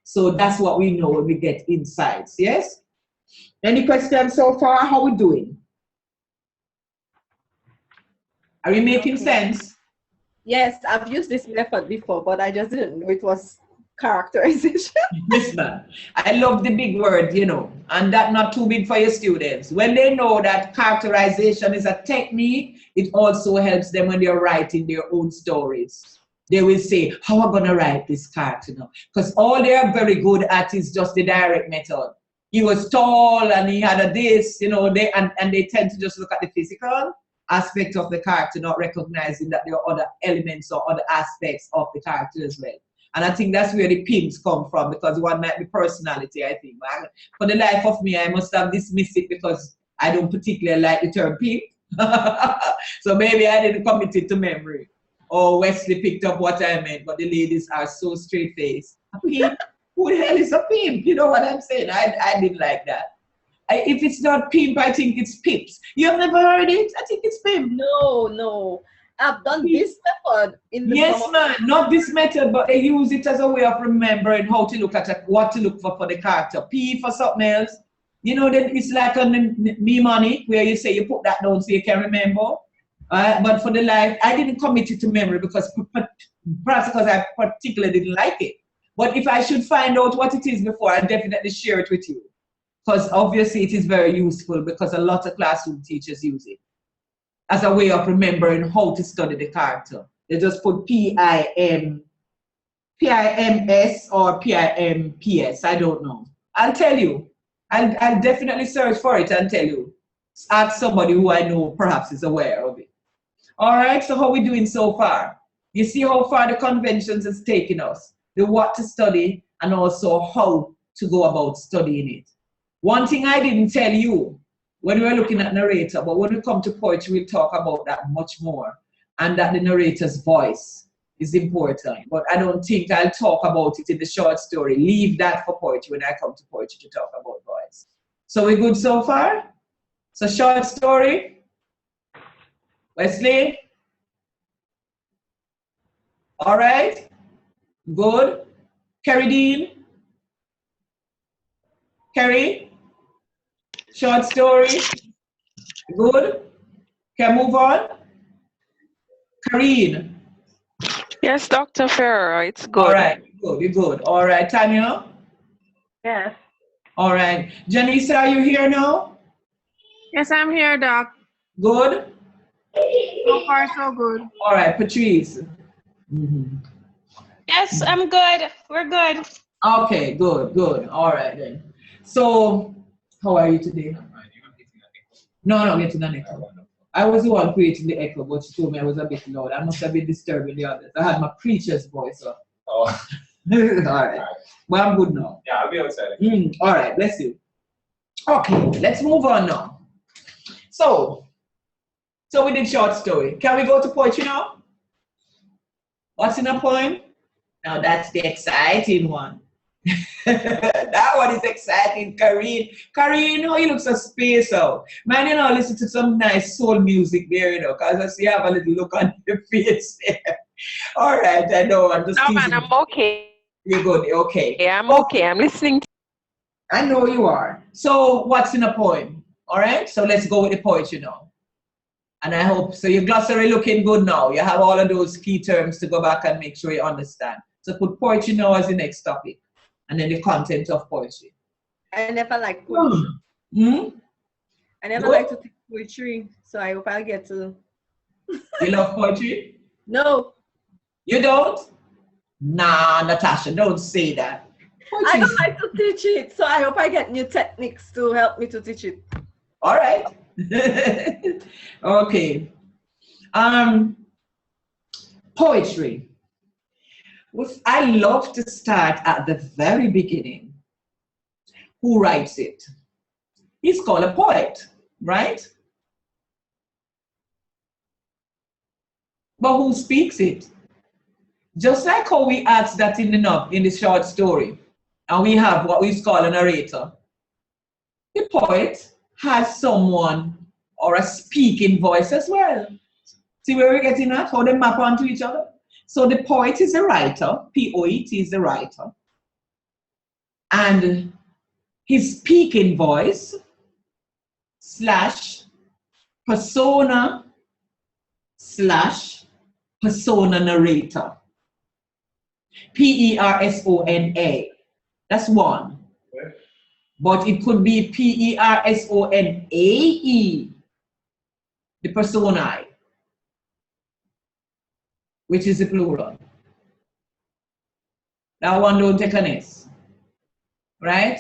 So that's what we know when we get insights, yes? Any questions so far? How are we doing? Are we making sense? Yes, I've used this method before, but I just didn't know it was characterization. Yes, ma'am. I love the big word, and that not too big for your students. When they know that characterization is a technique, it also helps them when they're writing their own stories. They will say, how am I going to write this character now? Because all they are very good at is just the direct method. He was tall and he had a this, and they tend to just look at the physical aspect of the character, not recognizing that there are other elements or other aspects of the character as well. And I think that's where the pimps come from, because one might be personality, I think. But for the life of me, I must have dismissed it because I don't particularly like the term pimp. So maybe I didn't commit it to memory. Or Wesley picked up what I meant, but the ladies are so straight-faced. A pimp? Who the hell is a pimp? You know what I'm saying? I didn't like that. If it's not pimp, I think it's pips. You have never heard it? I think it's pimp. No. I've done this method in the Yes, form of- man. Not this method, but they use it as a way of remembering how to look at what to look for the character. P for something else. You know, then it's like a mnemonic where you say you put that down so you can remember. But for the life, I didn't commit it to memory because perhaps because I particularly didn't like it. But if I should find out what it is before, I'll definitely share it with you. Because obviously it is very useful because a lot of classroom teachers use it as a way of remembering how to study the character. They just put PIMS or PIMPS. I don't know. I'll tell you. I'll definitely search for it and tell you. Ask somebody who I know perhaps is aware of it. All right, so how are we doing so far? You see how far the conventions has taken us, the what to study and also how to go about studying it. One thing I didn't tell you when we were looking at narrator, but when we come to poetry, we'll talk about that much more, and that the narrator's voice is important. But I don't think I'll talk about it in the short story. Leave that for poetry when I come to poetry to talk about voice. So we're good so far? So short story. Wesley? All right? Good. Kerry Dean? Kerry? Short story? Good. Can move on? Karine? Yes, Dr. Ferrer, it's good. All right, good, you're good. All right, Tanya? Yes. All right. Janice, are you here now? Yes, I'm here, Doc. Good? So far, so good. All right, Patrice? Yes, I'm good. We're good. Okay, good. All right then. So, how are you today? No, I'm getting an echo. I was the one creating the echo, but she told me I was a bit loud. I must have been disturbing the others. I had my preacher's voice up. Oh, All right. Well, I'm good now. yeah, I'll be outside. All right, bless you. Okay, let's move on now. So we did short story. Can we go to poetry now? What's in a poem? Now that's the exciting one. That one is exciting, Karine. Karine, how you look so space out. Man, you know, listen to some nice soul music there, you know, because I see you have a little look on your face there. All right, I know, I'm just No, man, teasing. I'm okay. You're good, okay. Yeah, I'm okay. I'm listening to I know you are. So what's in a poem? All right, so let's go with the poetry now. And I hope, so your glossary looking good now. You have all of those key terms to go back and make sure you understand. So put poetry now as the next topic. And then the content of poetry. I never like poetry. I never Good. like to teach poetry, so I hope I'll get to. You love poetry? No, You don't? Nah, Natasha, don't say that. I Poetry don't is- like to teach it, so I hope I get new techniques to help me to teach it. All right. Okay. Poetry. I love to start at the very beginning. Who writes it? He's called a poet, right? But who speaks it? Just like how we asked that in the short story, and we have what we call a narrator. The poet has someone or a speaking voice as well. See where we're getting at? How they map onto each other? So the poet is a writer, P-O-E-T is a writer. And his speaking voice / persona / persona narrator. P-E-R-S-O-N-A. That's one. But it could be P-E-R-S-O-N-A-E, the personae, which is the plural. That one don't take an S, right?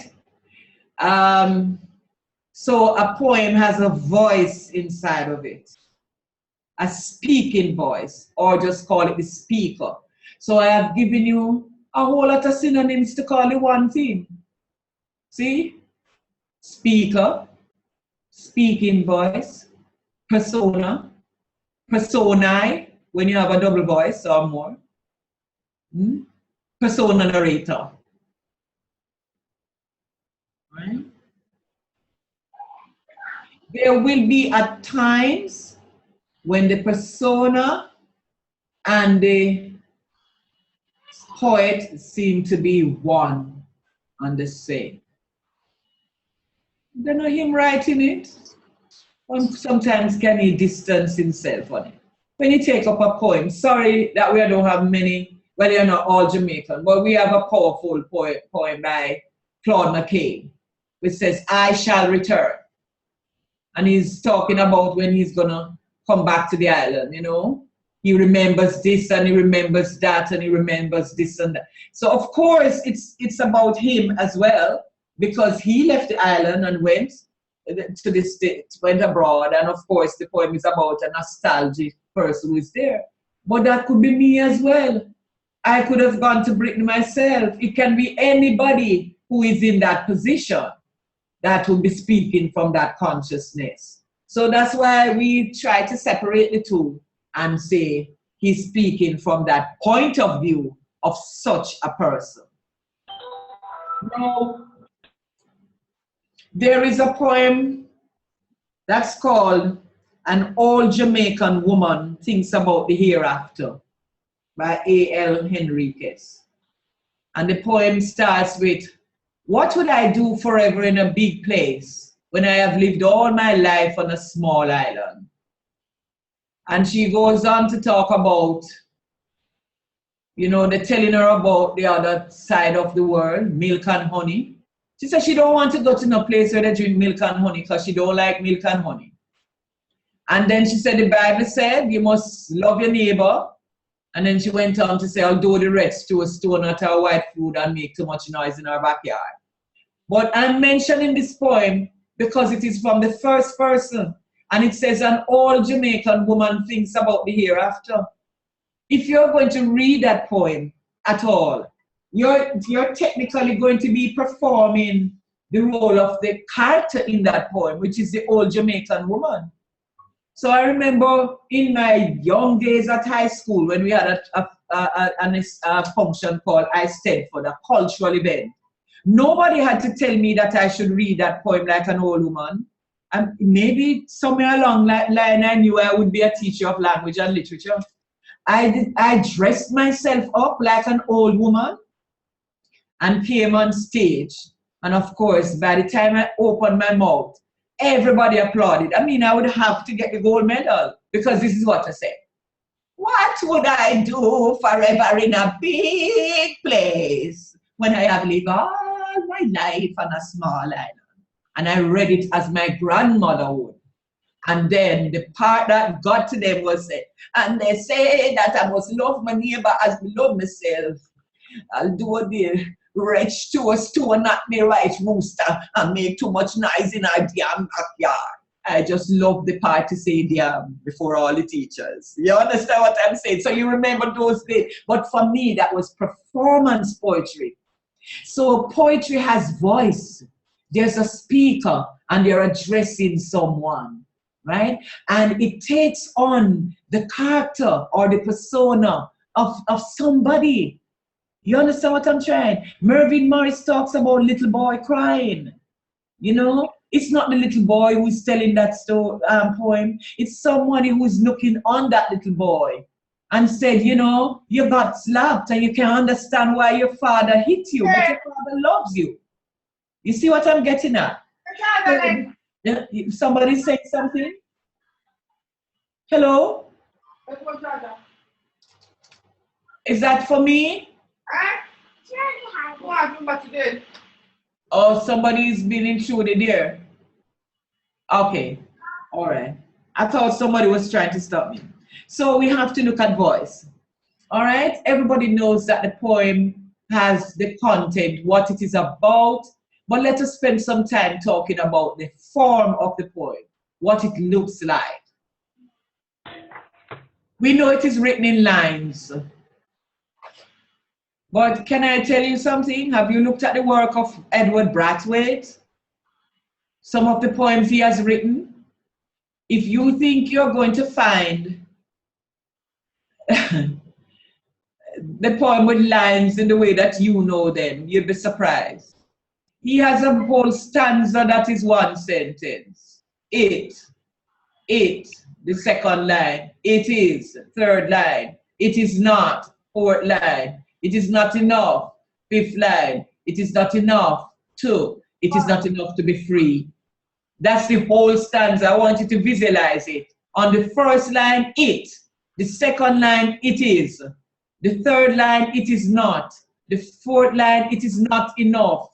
So a poem has a voice inside of it, a speaking voice, or just call it the speaker. So I have given you a whole lot of synonyms to call it one thing. See? Speaker, speaking voice, persona, personae, when you have a double voice or more. Persona narrator. Right? there will be at times when the persona and the poet seem to be one and the same. Don't know him writing it. Sometimes can he distance himself on it? When you take up a poem, sorry that we don't have many, well, you're not all Jamaican, but we have a powerful poem by Claude McKay, which says, I shall return. And he's talking about when he's gonna come back to the island, you know? He remembers this and he remembers that and he remembers this and that. So of course it's about him as well, because he left the island and went to the States, went abroad, and of course the poem is about a nostalgic person who is there. But that could be me as well. I could have gone to Britain myself. It can be anybody who is in that position that will be speaking from that consciousness. So that's why we try to separate the two and say he's speaking from that point of view of such a person. Now, there is a poem that's called An Old Jamaican Woman Thinks About the Hereafter by A.L. Henriquez. And the poem starts with, what would I do forever in a big place when I have lived all my life on a small island? And she goes on to talk about, you know, they're telling her about the other side of the world, milk and honey. She said she don't want to go to no place where they drink milk and honey because she don't like milk and honey. And then she said the Bible said you must love your neighbor. And then she went on to say, although the rest to a stone at our white food and make too much noise in our backyard. But I'm mentioning this poem because it is from the first person. And it says, an old Jamaican woman thinks about the hereafter. If you're going to read that poem at all, you're technically going to be performing the role of the character in that poem, which is the old Jamaican woman. So I remember in my young days at high school when we had a function called I Stead for the cultural event. Nobody had to tell me that I should read that poem like an old woman. And maybe somewhere along that line I knew I would be a teacher of language and literature. I dressed myself up like an old woman and came on stage. And of course, by the time I opened my mouth, everybody applauded. I mean, I would have to get the gold medal because this is what I said. What would I do forever in a big place when I have lived all my life on a small island? And I read it as my grandmother would. And then the part that got to them was, and they say that I must love my neighbor as I love myself. I'll do the wretch to a stone, not me right rooster, and make too much noise in our damn backyard. I just love the part to say damn before all the teachers. You understand what I'm saying? So you remember those days. But for me, that was performance poetry. So poetry has voice. There's a speaker and they're addressing someone, right? And it takes on the character or the persona of somebody. You understand what I'm trying? Mervyn Morris talks about little boy crying. You know, it's not the little boy who's telling that poem. It's somebody who's looking on that little boy and said, you know, you got slapped and you can't understand why your father hit you, but your father loves you. You see what I'm getting at? Somebody say something? Hello? Is that for me? Oh, somebody's been intruded there. Okay, all right. I thought somebody was trying to stop me. So we have to look at voice. All right, everybody knows that the poem has the content, what it is about, but let us spend some time talking about the form of the poem, what it looks like. We know it is written in lines. But can I tell you something? Have you looked at the work of Edward Brathwaite? Some of the poems he has written? If you think you're going to find the poem with lines in the way that you know them, you'll be surprised. He has a whole stanza that is one sentence. it, the second line, it is, third line, it is not, fourth line, it is not enough, fifth line, it is not enough, two, it is not enough to be free. That's the whole stanza. I want you to visualize it. On the first line, it. The second line, it is. The third line, it is not. The fourth line, it is not enough.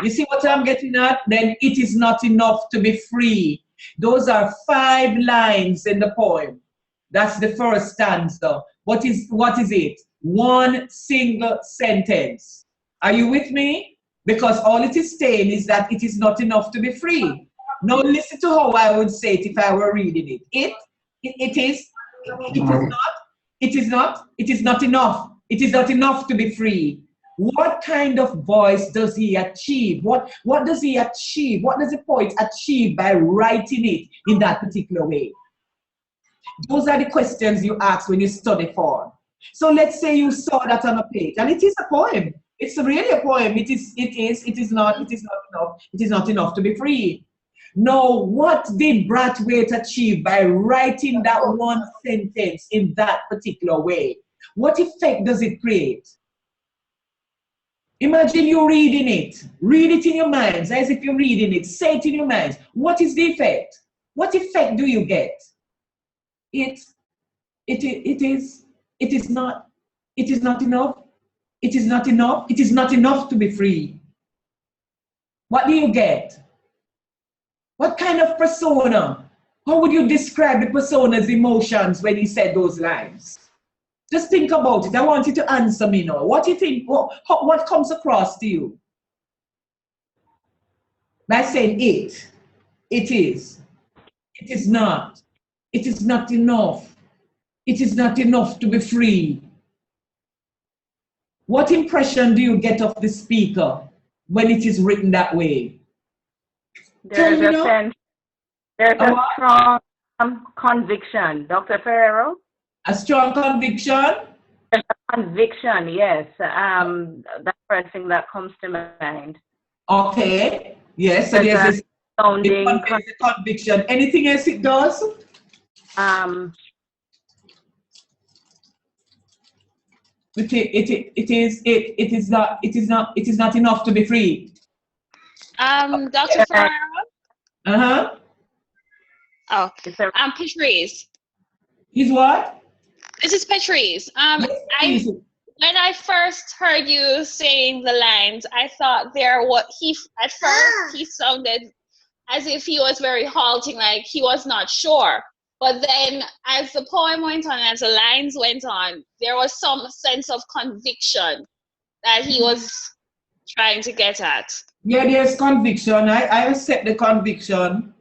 You see what I'm getting at? Then it is not enough to be free. Those are 5 lines in the poem. That's the first stanza. What is it? One single sentence. Are you with me? Because all it is saying is that it is not enough to be free. Now listen to how I would say it if I were reading it. It is not enough. It is not enough to be free. What kind of voice does he achieve? What does he achieve? What does the poet achieve by writing it in that particular way? Those are the questions you ask when you study form. So let's say you saw that on a page, and it is a poem. It's really a poem. It is not enough. It is not enough to be free. Now, what did Brathwaite achieve by writing that one sentence in that particular way? What effect does it create? Imagine you reading it. Read it in your minds as if you're reading it. Say it in your minds. What is the effect? What effect do you get? It is not enough. It is not enough. It is not enough to be free. What do you get? What kind of persona? How would you describe the persona's emotions when he said those lines? Just think about it. I want you to answer me now. What do you think? What comes across to you? By saying it is, it is not enough. It is not enough to be free. What impression do you get of the speaker when it is written that way? There's a strong conviction. Dr. Ferrero? A strong conviction? There's a conviction, yes. That's the first thing that comes to mind. Okay. Yes, so there's this sounding conviction. Anything else it does? It is not enough to be free. Dr. Ferrero? Uh-huh. Oh, Patrice. He's what? This is Patrice. When I first heard you saying the lines, I thought at first he sounded as if he was very halting, like he was not sure. But then as the poem went on, as the lines went on, there was some sense of conviction that he was trying to get at. Yeah, there's conviction. I accept the conviction.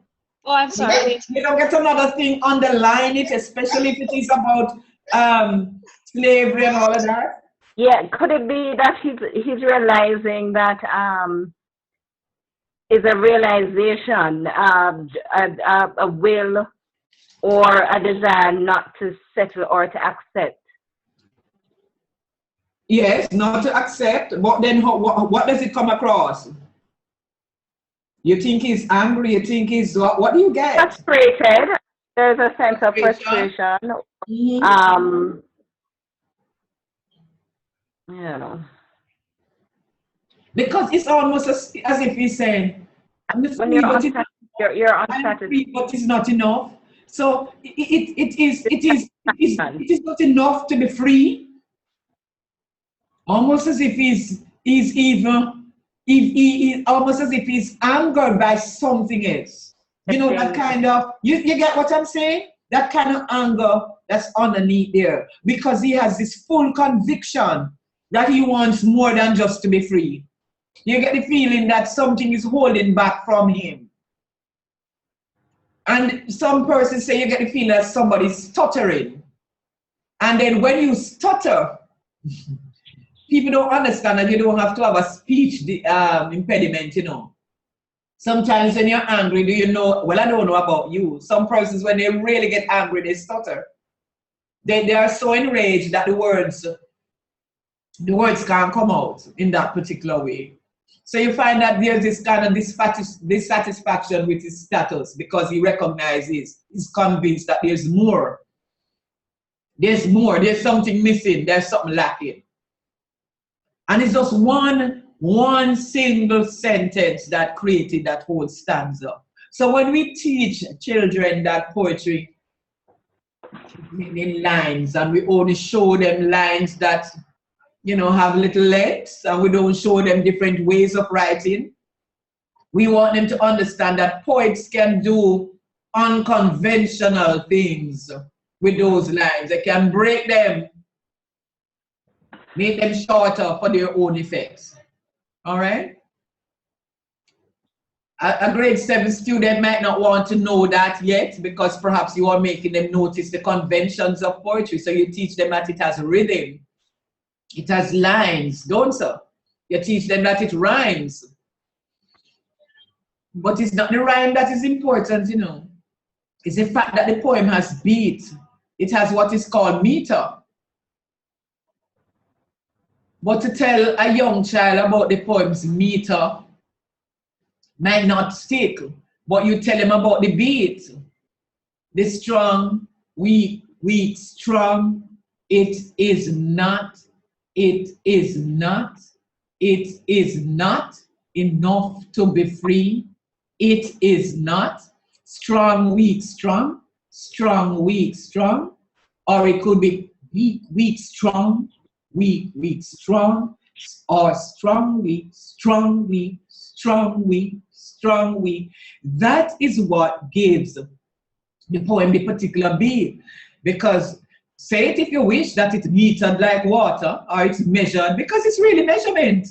Oh, I'm sorry. You don't get another thing, underline it, especially if it is about slavery and all of that. Yeah, could it be that he's realizing that is a realization, a will or a desire not to settle or to accept? Yes, not to accept, but then what does it come across? You think he's angry, you think he's, what do you get? Frustrated. There's a sense of frustration. Mm-hmm. Yeah. Because it's almost as if he's saying, I'm when you're unsatisfied, but it's not enough. So it is not enough to be free. Almost as if almost as if he's angered by something else. You know, that kind of, you get what I'm saying? That kind of anger that's underneath there. Because he has this full conviction that he wants more than just to be free. You get the feeling that something is holding back from him. And some persons say you get the feeling that somebody's stuttering. And then when you stutter, people don't understand that you don't have to have a speech impediment, you know. Sometimes when you're angry, do you know, well, I don't know about you. Some persons, when they really get angry, they stutter. They are so enraged that the words can't come out in that particular way. So you find that there's this kind of dissatisfaction with his status because he recognizes, he's convinced that there's more. There's more, there's something missing, there's something lacking. And it's just one single sentence that created that whole stanza. So when we teach children that poetry in lines, and we only show them lines that, you know, have little legs, and we don't show them different ways of writing, we want them to understand that poets can do unconventional things with those lines. They can break them, make them shorter for their own effects. All right? A grade 7 student might not want to know that yet because perhaps you are making them notice the conventions of poetry. So you teach them that it has rhythm, it has lines, don't you? You teach them that it rhymes. But it's not the rhyme that is important, you know. It's the fact that the poem has beat. It has what is called meter. But to tell a young child about the poem's meter might not stick, but you tell him about the beat. The strong, weak, weak, strong. It is not, it is not, it is not enough to be free. It is not strong, weak, strong, strong, weak, strong, or it could be weak, weak, strong, weak, weak, strong, or strong, weak, strong, weak, strong, weak, strong, weak. That is what gives the poem the particular beat. Because say it if you wish that it's metered like water, or it's measured, because it's really measurement.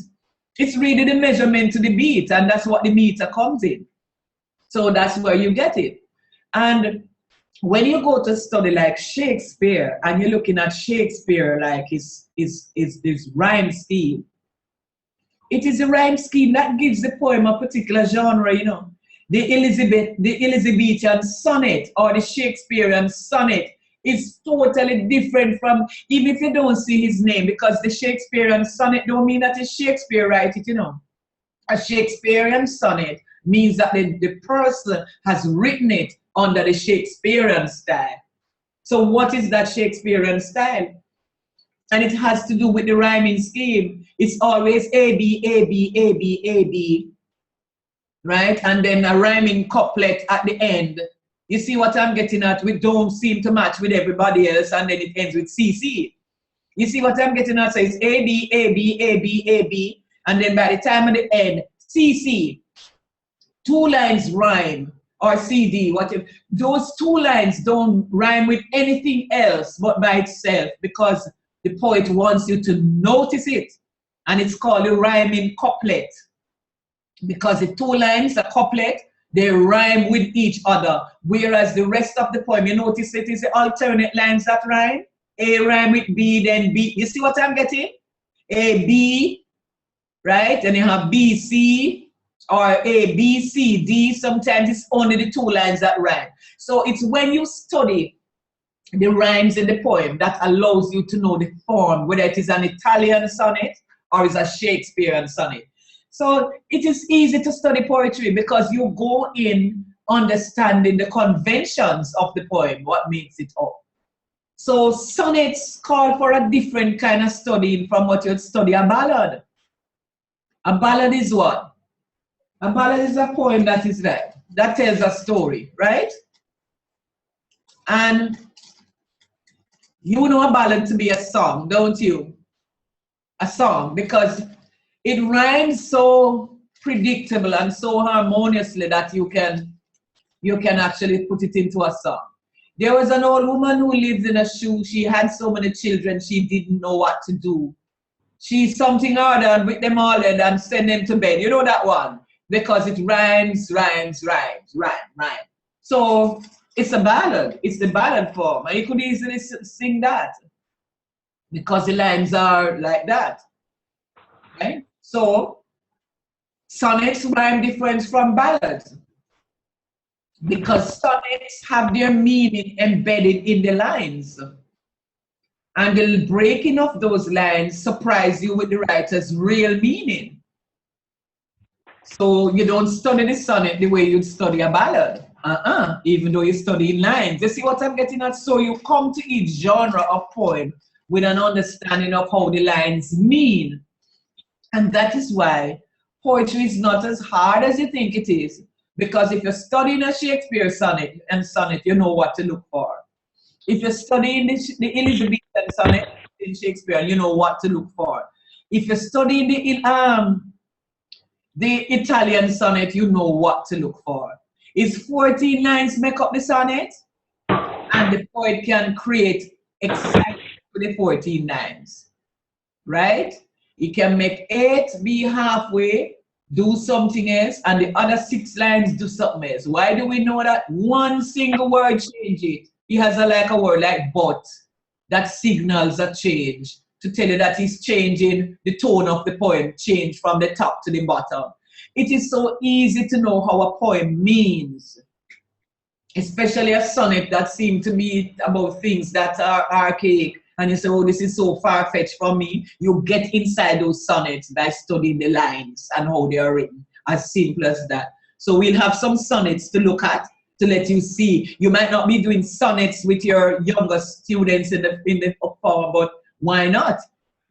It's really the measurement to the beat, and that's what the meter comes in. So that's where you get it. And when you go to study like Shakespeare, and you're looking at Shakespeare like his rhyme scheme, it is a rhyme scheme that gives the poem a particular genre, you know. The Elizabethan sonnet or the Shakespearean sonnet is totally different from, even if you don't see his name, because the Shakespearean sonnet don't mean that it's Shakespeare write it, you know. A Shakespearean sonnet means that the person has written it under the Shakespearean style. So what is that Shakespearean style? And it has to do with the rhyming scheme. It's always A, B, A, B, A, B, A, B, right? And then a rhyming couplet at the end. You see what I'm getting at? We don't seem to match with everybody else, and then it ends with C, C. You see what I'm getting at? So it's A, B, A, B, A, B, A, B, and then by the time of the end, C, C. 2 lines rhyme, or CD, whatever. Those 2 lines don't rhyme with anything else but by itself, because the poet wants you to notice it. And it's called a rhyming couplet. Because the 2 lines, a couplet, they rhyme with each other. Whereas the rest of the poem, you notice it is the alternate lines that rhyme. A rhyme with B, then B. You see what I'm getting? A, B, right? And you have B, C, or A, B, C, D. Sometimes it's only the 2 lines that rhyme. So it's when you study the rhymes in the poem that allows you to know the form, whether it is an Italian sonnet or it's a Shakespearean sonnet. So it is easy to study poetry because you go in understanding the conventions of the poem, what makes it up. So sonnets call for a different kind of studying from what you'd study a ballad. A ballad is what? A ballad is a poem that is like, that tells a story, right? And you know a ballad to be a song, don't you? A song, because it rhymes so predictable and so harmoniously that you can actually put it into a song. There was an old woman who lived in a shoe. She had so many children, she didn't know what to do. She something harder and with them all in and send them to bed. You know that one? Because it rhymes, rhymes, rhymes, rhyme. So it's a ballad. It's the ballad form. And you could easily sing that because the lines are like that. Right? So sonnets rhyme different from ballads because sonnets have their meaning embedded in the lines. And the breaking of those lines surprise you with the writer's real meaning. So you don't study the sonnet the way you'd study a ballad. Even though you study in lines. You see what I'm getting at? So you come to each genre of poem with an understanding of how the lines mean. And that is why poetry is not as hard as you think it is. Because if you're studying a Shakespeare sonnet, you know what to look for. If you're studying the Elizabethan sonnet in Shakespeare, you know what to look for. If you're studying the Italian sonnet, you know what to look for. Is 14 lines make up the sonnet? And the poet can create excitement with the 14 lines, right? He can make 8 be halfway, do something else, and the other 6 lines do something else. Why do we know that? One single word change it. He has a word like but that signals a change to tell you that he's changing the tone of the poem, change from the top to the bottom. It is so easy to know how a poem means, especially a sonnet that seems to be about things that are archaic. And you say, oh, this is so far-fetched for me. You get inside those sonnets by studying the lines and how they are written, as simple as that. So we'll have some sonnets to look at to let you see. You might not be doing sonnets with your younger students in the form, but why not?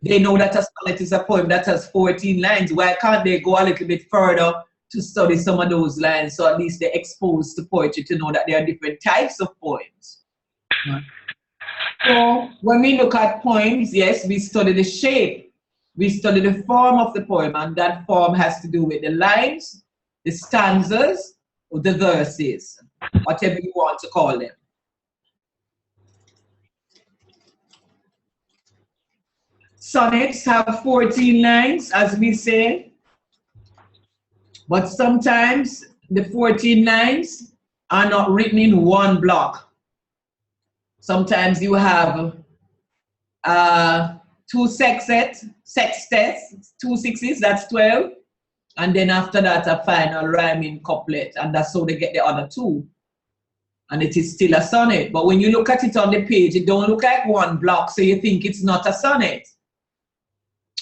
They know that a sonnet is a poem that has 14 lines. Why can't they go a little bit further to study some of those lines, so at least they're exposed to poetry to know that there are different types of poems? So when we look at poems, yes, we study the shape. We study the form of the poem, and that form has to do with the lines, the stanzas, or the verses, whatever you want to call them. Sonnets have 14 lines, as we say, but sometimes the 14 lines are not written in one block. Sometimes you have 2 sextets, 2 sixes, that's 12, and then after that a final rhyming couplet, and that's how they get the other 2. And it is still a sonnet. But when you look at it on the page, it don't look like one block, so you think it's not a sonnet.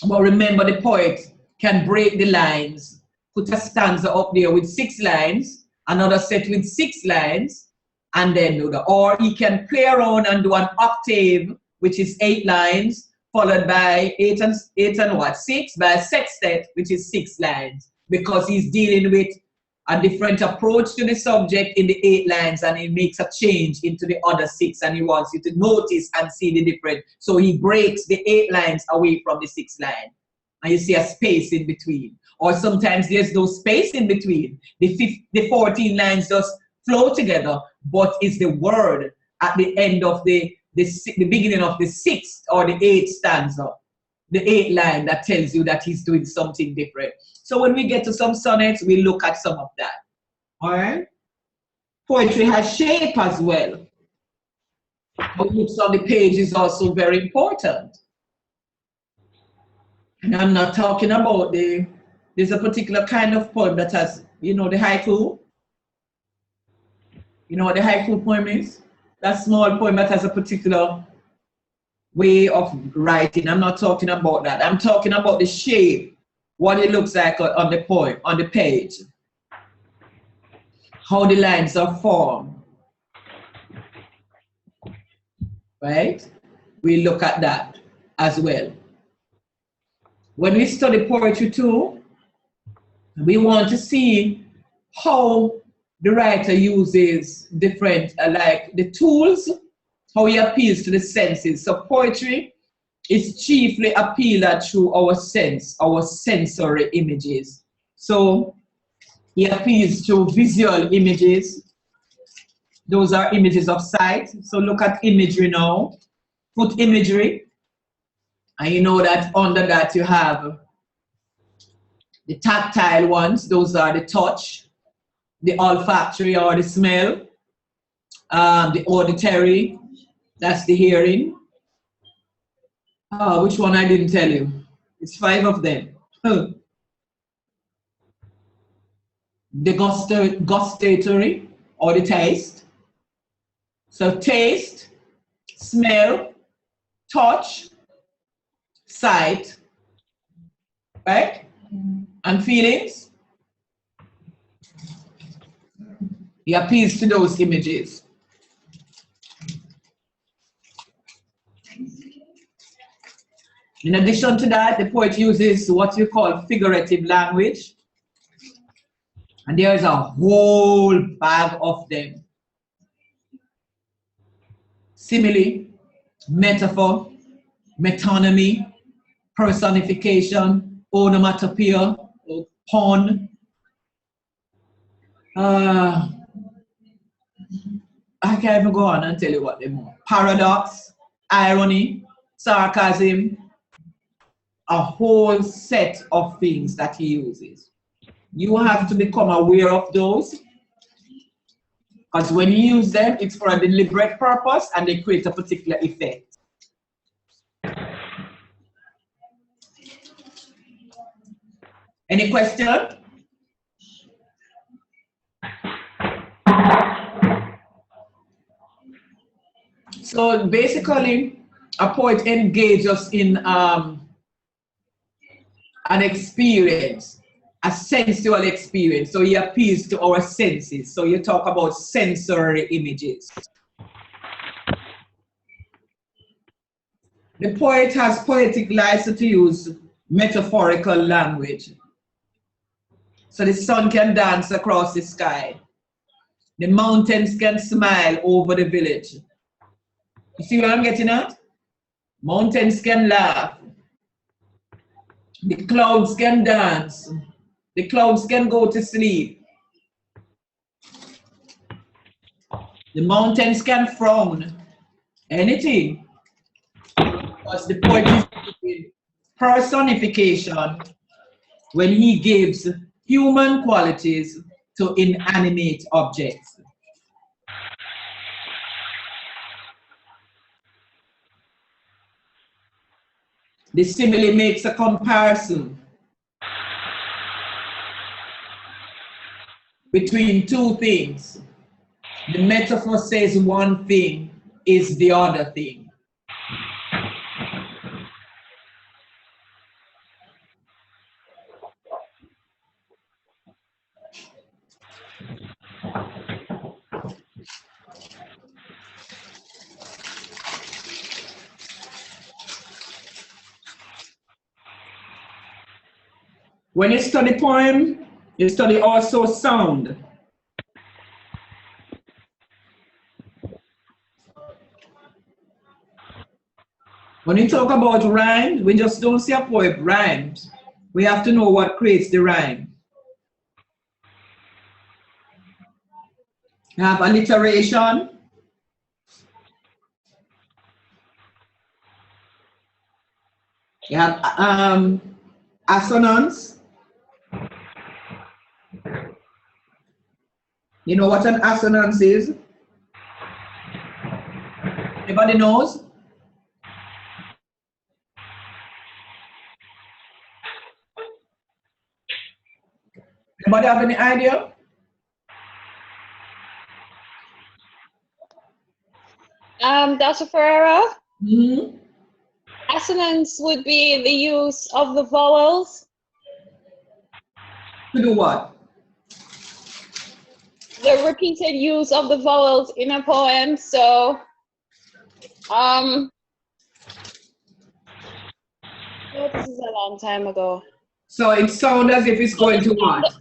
But remember, the poet can break the lines, put a stanza up there with 6 lines, another set with 6 lines, and then do the, or he can play around and do an octave, which is 8 lines, followed by 8 and what? 6, by a sextet, which is 6 lines, because he's dealing with a different approach to the subject in the 8 lines, and he makes a change into the other 6, and he wants you to notice and see the difference. So he breaks the 8 lines away from the 6 line, and you see a space in between. Or sometimes there's no space in between. The 14 lines just flow together, but it's the word at the end of the beginning of the 6th or the 8th stanza, the 8th line, that tells you that he's doing something different. So when we get to some sonnets, we look at some of that. All right? Poetry has shape as well. What looks on the page is also very important. And I'm not talking about there's a particular kind of poem that has, you know, the haiku. You know what the haiku poem is? That small poem that has a particular way of writing. I'm not talking about that. I'm talking about the shape, what it looks like on the poem, on the page, how the lines are formed, right? We look at that as well. When we study poetry too, we want to see how the writer uses different, like the tools, how he appeals to the senses. So poetry is chiefly appealed at through our sensory images. So he appeals to visual images. Those are images of sight. So look at imagery now. Foot imagery. And you know that under that you have the tactile ones. Those are the touch, the olfactory or the smell, the auditory, that's the hearing. Which one I didn't tell you? It's 5 of them. The gustatory or the taste. So taste, smell, touch, sight, right? And feelings. He appeals to those images. In addition to that, the poet uses what we call figurative language. And there is a whole bag of them. Simile, metaphor, metonymy, personification, onomatopoeia, or pun. I can't even go on and tell you what they more. Paradox, irony, sarcasm, a whole set of things that he uses. You have to become aware of those, because when you use them, it's for a deliberate purpose and they create a particular effect. Any question? So basically, a poet engages in an experience, a sensual experience. So he appeals to our senses. So you talk about sensory images. The poet has poetic license to use metaphorical language. So the sun can dance across the sky. The mountains can smile over the village. You see what I'm getting at? Mountains can laugh. The clouds can dance. The clouds can go to sleep. The mountains can frown. Anything. Because the poet is using personification when he gives human qualities to inanimate objects. The simile makes a comparison between two things. The metaphor says one thing is the other thing. When you study poem, you study also sound. When you talk about rhyme, we just don't see a poem rhymes. We have to know what creates the rhyme. You have alliteration. You have assonance. You know what an assonance is? Anybody knows? Anybody have any idea? Dr. Ferreira, Mm-hmm. assonance would be the use of the vowels. To do what? The repeated use of the vowels in a poem. So, oh, this is a long time ago. So it sounds as if it's going to what?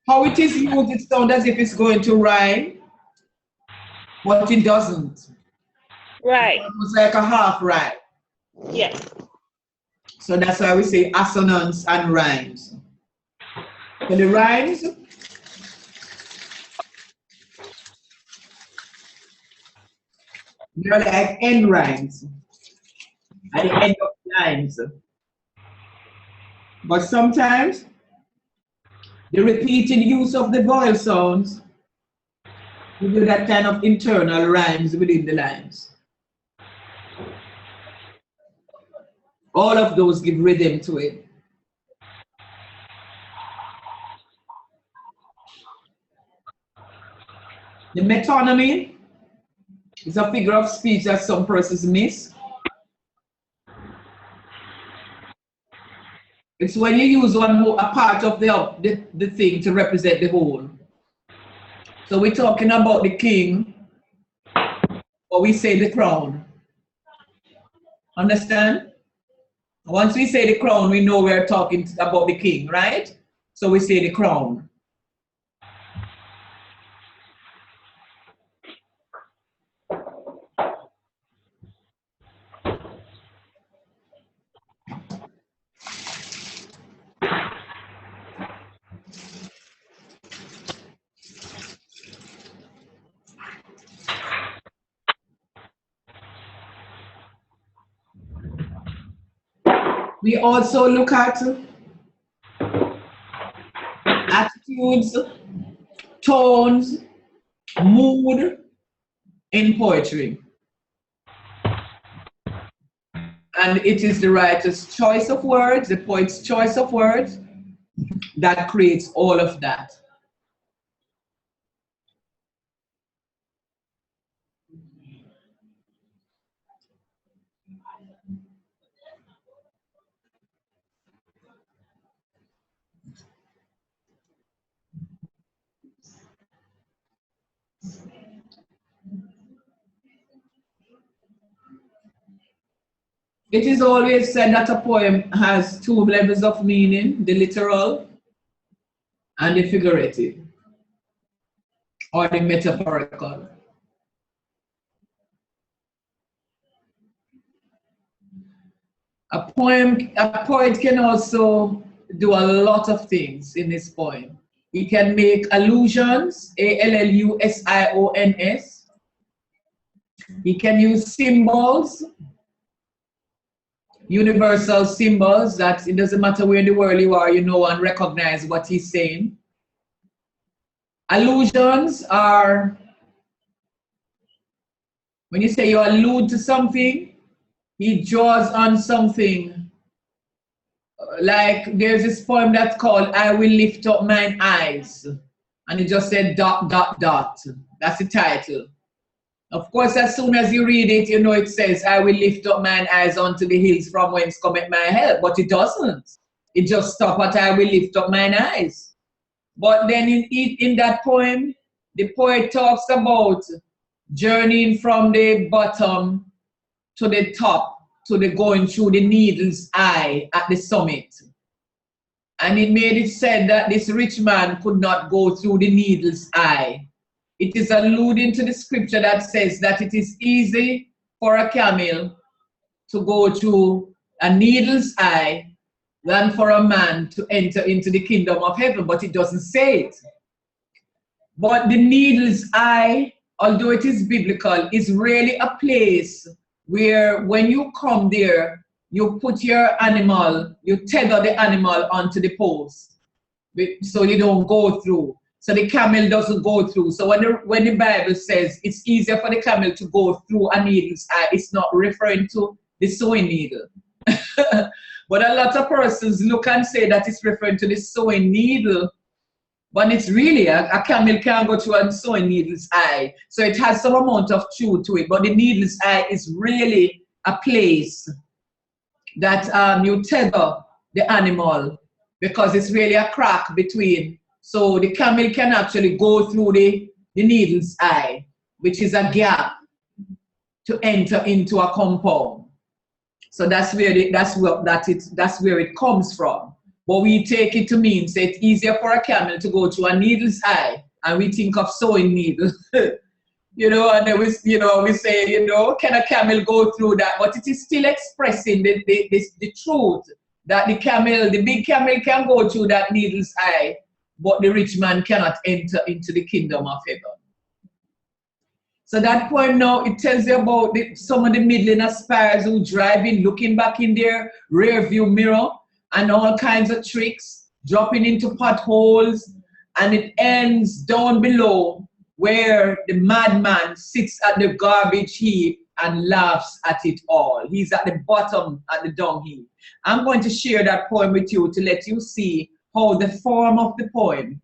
How it is used, it sounds as if it's going to rhyme, but it doesn't. Right. It's like a half rhyme. Yes. So that's why we say assonance and rhymes. So the rhymes, they're like end rhymes at the end of lines. But sometimes the repeated use of the vowel sounds give you that kind of internal rhymes within the lines. All of those give rhythm to it. The metonymy is a figure of speech that some persons miss. It's when you use a part of the thing to represent the whole. So we're talking about the king, or we say the crown. Understand? Once we say the crown, we know we're talking about the king, right? So we say the crown. We also look at attitudes, tones, mood in poetry. And it is the writer's choice of words, the poet's choice of words, that creates all of that. It is always said that a poem has two levels of meaning, the literal and the figurative, or the metaphorical. A poet can also do a lot of things in his poem. He can make allusions, allusions. He can use symbols, universal symbols that it doesn't matter where in the world you are, you know and recognize what he's saying. Allusions are when you say you allude to something, he draws on something. Like there's this poem that's called I Will Lift Up Mine Eyes. And it just said ... That's the title. Of course, as soon as you read it, you know it says, I will lift up mine eyes unto the hills from whence cometh my help. But it doesn't. It just stops at I will lift up mine eyes. But then in that poem, the poet talks about journeying from the bottom to the top, to the going through the needle's eye at the summit. And it made it said that this rich man could not go through the needle's eye. It is alluding to the scripture that says that it is easy for a camel to go through a needle's eye than for a man to enter into the kingdom of heaven, but it doesn't say it. But the needle's eye, although it is biblical, is really a place where when you come there, you put your animal, you tether the animal onto the post so you don't go through. So the camel doesn't go through. So when the Bible says it's easier for the camel to go through a needle's eye, it's not referring to the sewing needle. But a lot of persons look and say that it's referring to the sewing needle, but it's really a camel can't go through a sewing needle's eye. So it has some amount of truth to it, but the needle's eye is really a place that you tether the animal, because it's really a crack between. So the camel can actually go through the needle's eye, which is a gap to enter into a compound. So that's where it comes from. But we take it to mean, say it's easier for a camel to go through a needle's eye, and we think of sewing needle. You know, and then we say, you know, can a camel go through that? But it is still expressing the truth that the big camel can go through that needle's eye, but the rich man cannot enter into the kingdom of heaven. So that point now, it tells you about some of the middling aspirers who driving, looking back in their rear view mirror, and all kinds of tricks, dropping into potholes, and it ends down below where the madman sits at the garbage heap and laughs at it all. He's at the bottom at the dung heap. I'm going to share that poem with you to let you see how the form of the poem,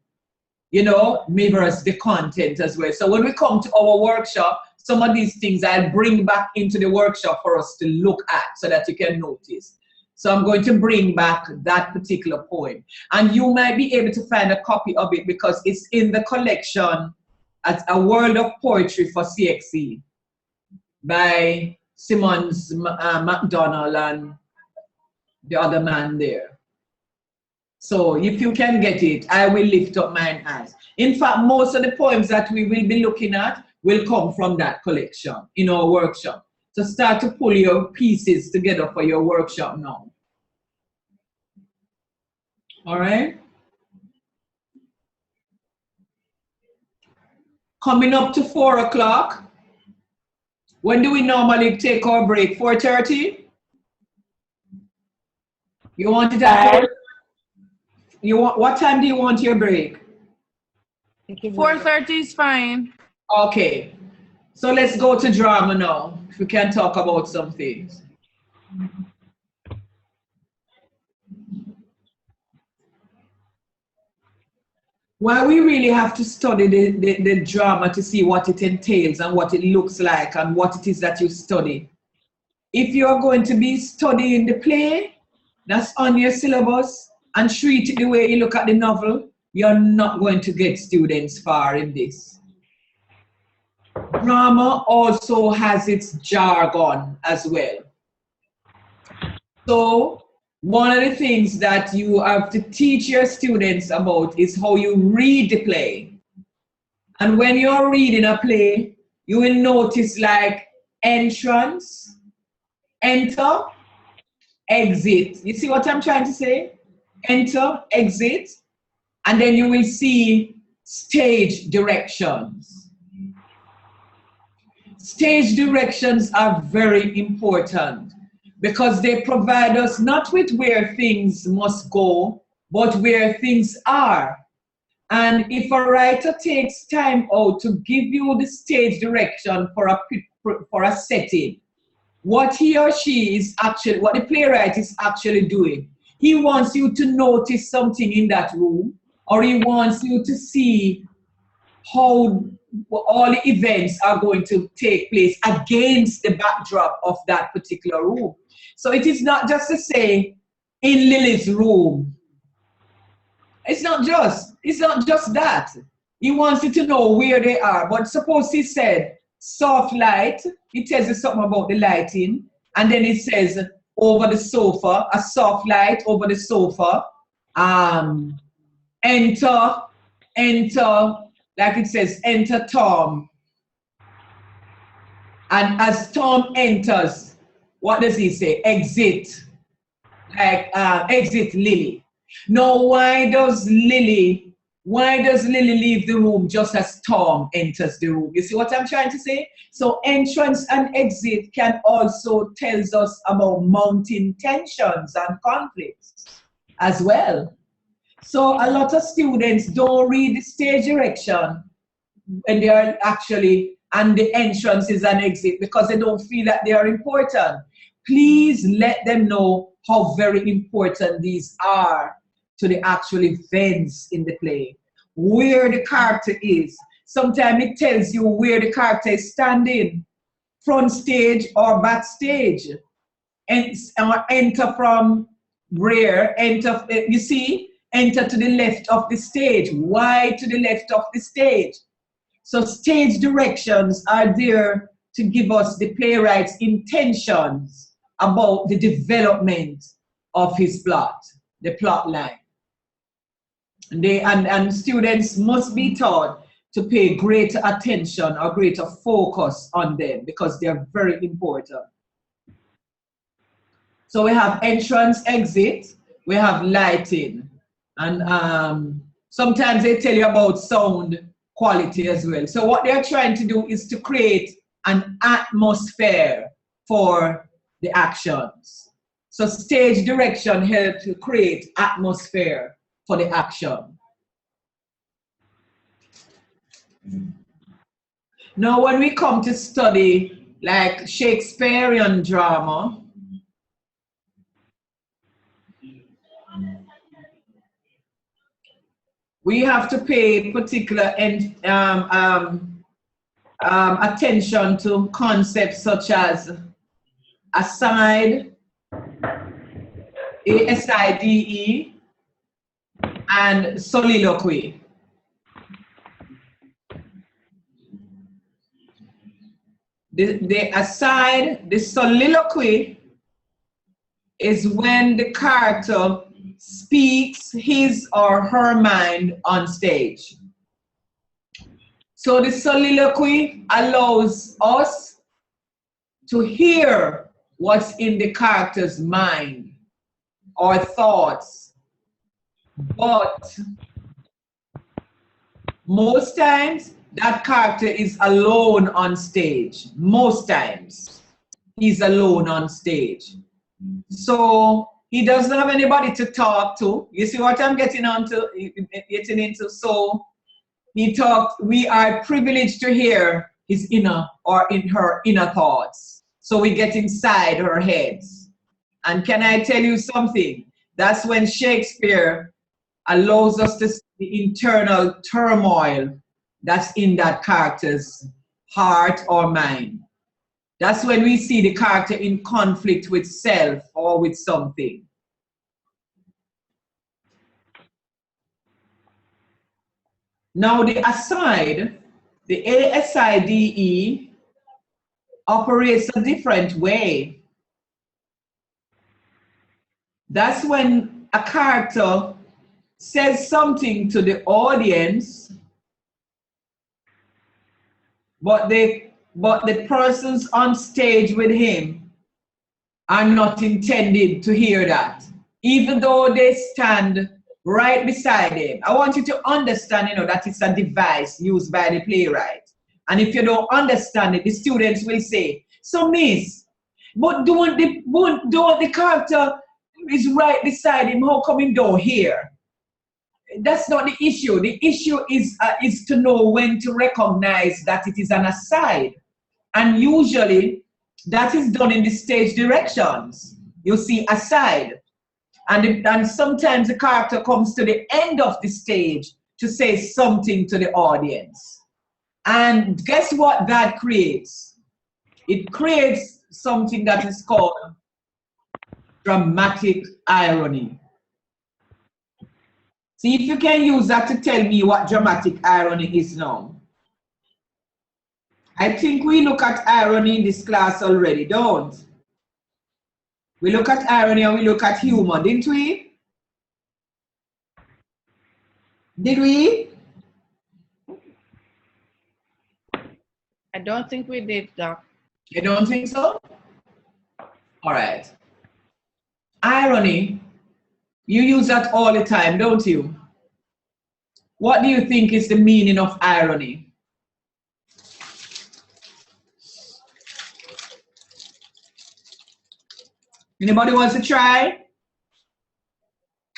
you know, mirrors the content as well. So when we come to our workshop, some of these things I'll bring back into the workshop for us to look at so that you can notice. So I'm going to bring back that particular poem. And you might be able to find a copy of it because it's in the collection as A World of Poetry for CXC by Simmons McDonald and the other man there. So if you can get it, I will lift up mine eyes. In fact, most of the poems that we will be looking at will come from that collection in our workshop. So start to pull your pieces together for your workshop now. All right? Coming up to 4 o'clock. When do we normally take our break? 4:30? You want it at 4? What time do you want your break? 4:30 is fine. Okay. So let's go to drama now. If we can talk about some things. Why we really have to study the drama to see what it entails and what it looks like and what it is that you study. If you're going to be studying the play that's on your syllabus and treat it the way you look at the novel, you're not going to get students far in this. Drama also has its jargon as well. So one of the things that you have to teach your students about is how you read the play. And when you're reading a play, you will notice like entrance, enter, exit. You see what I'm trying to say? Enter, exit, and then you will see stage directions. Stage directions are very important because they provide us not with where things must go, but where things are. And if a writer takes time out to give you the stage direction for a setting, what he or she is actually, what the playwright is actually doing, he wants you to notice something in that room, or he wants you to see how all the events are going to take place against the backdrop of that particular room. So it is not just to say, in Lily's room. It's not just that. He wants you to know where they are. But suppose he said, soft light, it tells you something about the lighting, and then it says, over the sofa, a soft light over the sofa, enter, like it says, enter Tom. And as Tom enters, what does he say? Exit. Like, exit Lily. Now, why does Lily leave the room just as Tom enters the room? You see what I'm trying to say? So entrance and exit can also tells us about mounting tensions and conflicts as well. So a lot of students don't read the stage direction when they are actually, and the entrances and exit, because they don't feel that they are important. Please let them know how very important these are to the actual events in the play. Where the character is. Sometimes it tells you where the character is standing, front stage or backstage. And enter from rear, enter, you see, enter to the left of the stage. Why to the left of the stage? So stage directions are there to give us the playwright's intentions about the development of his plot, the plot line. And students must be taught to pay greater attention or greater focus on them because they're very important. So we have entrance, exit, we have lighting, and sometimes they tell you about sound quality as well. So what they're trying to do is to create an atmosphere for the actions. So stage direction helps to create atmosphere for the action. Now when we come to study like Shakespearean drama, we have to pay particular attention to concepts such as aside, ASIDE, and soliloquy. The soliloquy is when the character speaks his or her mind on stage. So the soliloquy allows us to hear what's in the character's mind or thoughts. But most times, that character is alone on stage. Most times, he's alone on stage. So he doesn't have anybody to talk to. You see what I'm getting into? So we are privileged to hear his inner or in her inner thoughts. So we get inside her heads. And can I tell you something? That's when Shakespeare allows us to see the internal turmoil that's in that character's heart or mind. That's when we see the character in conflict with self or with something. Now the aside, the ASIDE, operates a different way. That's when a character says something to the audience, but the persons on stage with him are not intended to hear that, even though they stand right beside him. I want you to understand, that it's a device used by the playwright. And if you don't understand it, the students will say, "So miss, but don't the character is right beside him, how come he don't hear?" That's not the issue. The issue is to know when to recognize that it is an aside. And usually that is done in the stage directions. You see aside. And sometimes the character comes to the end of the stage to say something to the audience. And guess what that creates? It creates something that is called dramatic irony. See if you can use that to tell me what dramatic irony is now. I think we look at irony in this class already, don't? We look at irony and we look at humor, didn't we? Did we? I don't think we did, Doc. You don't think so? All right. Irony, you use that all the time, don't you? What do you think is the meaning of irony? Anybody wants to try?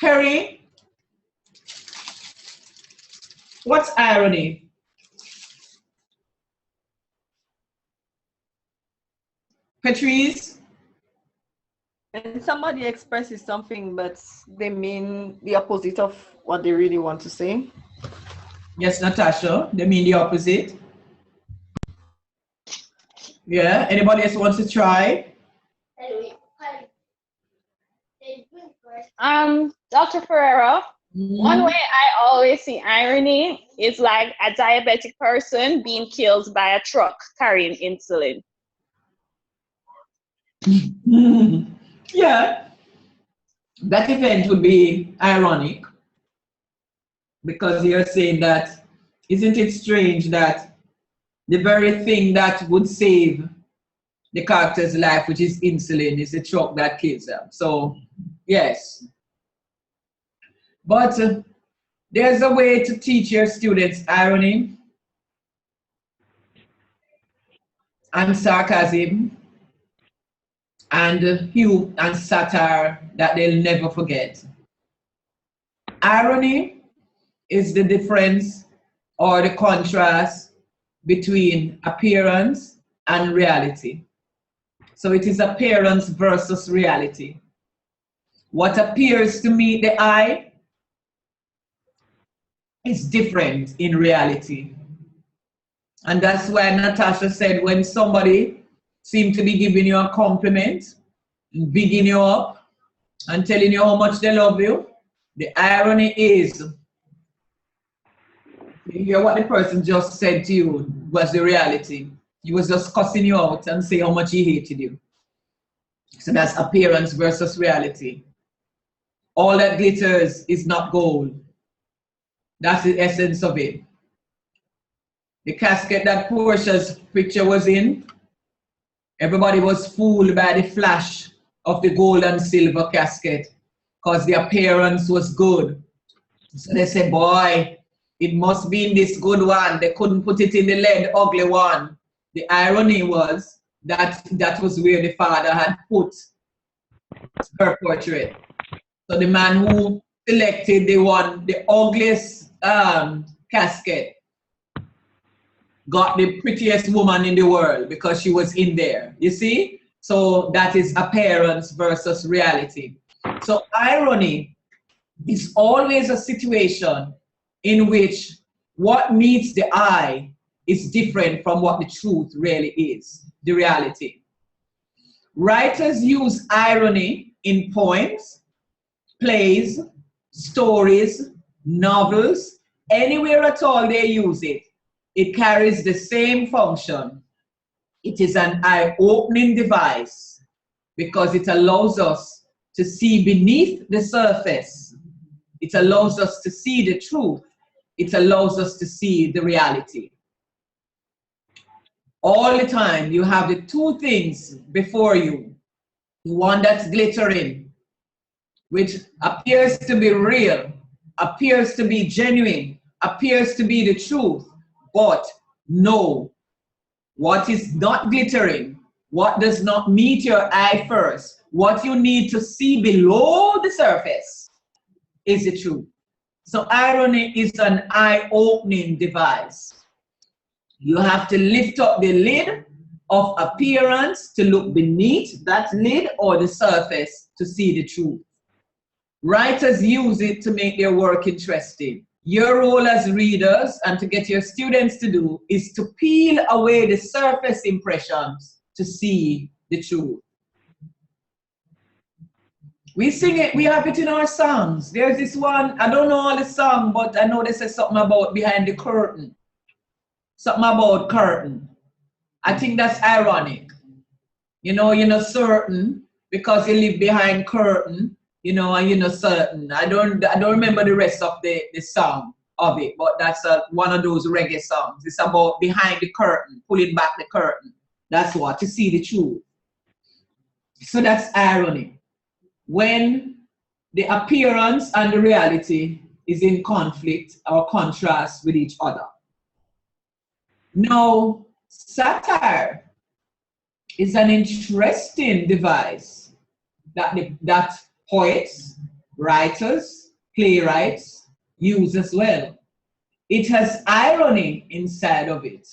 Kerry? What's irony? Patrice? When somebody expresses something, but they mean the opposite of what they really want to say. Yes, Natasha, they mean the opposite. Yeah, anybody else wants to try? Dr. Ferrero, one way I always see irony is like a diabetic person being killed by a truck carrying insulin. Yeah, that event would be ironic because you're saying that, isn't it strange that the very thing that would save the character's life, which is insulin, is the truck that kills them. So, yes. But there's a way to teach your students irony and sarcasm and humor and satire that they'll never forget. Irony is the difference or the contrast between appearance and reality. So it is appearance versus reality. What appears to meet the eye is different in reality. And that's why Natasha said when somebody seems to be giving you a compliment, bigging you up, and telling you how much they love you. The irony is, you hear what the person just said to you was the reality. He was just cussing you out and say how much he hated you. So that's appearance versus reality. All that glitters is not gold. That's the essence of it. The casket that Portia's picture was in, everybody was fooled by the flash of the gold and silver casket because the appearance was good. So they said, boy, it must be in this good one. They couldn't put it in the lead, ugly one. The irony was that that was where the father had put her portrait. So the man who selected the one, the ugliest casket, got the prettiest woman in the world because she was in there. You see? So that is appearance versus reality. So irony is always a situation in which what meets the eye is different from what the truth really is, the reality. Writers use irony in poems, plays, stories, novels, anywhere at all they use it. It carries the same function. It is an eye-opening device because it allows us to see beneath the surface. It allows us to see the truth. It allows us to see the reality. All the time you have the two things before you. The one that's glittering, which appears to be real, appears to be genuine, appears to be the truth. But no, what is not glittering, what does not meet your eye first, what you need to see below the surface is the truth. So irony is an eye-opening device. You have to lift up the lid of appearance to look beneath that lid or the surface to see the truth. Writers use it to make their work interesting. Your role as readers and to get your students to do is to peel away the surface impressions to see the truth. We sing it, we have it in our songs. There's this one, I don't know all the song, but I know they say something about behind the curtain. Something about curtain. I think that's ironic. You're not certain because you live behind curtain. And you're not certain. I don't remember the rest of the song of it, but that's one of those reggae songs. It's about behind the curtain, pulling back the curtain. That's what, to see the truth. So that's irony. When the appearance and the reality is in conflict or contrast with each other. Now, satire is an interesting device that poets, writers, playwrights use as well. It has irony inside of it.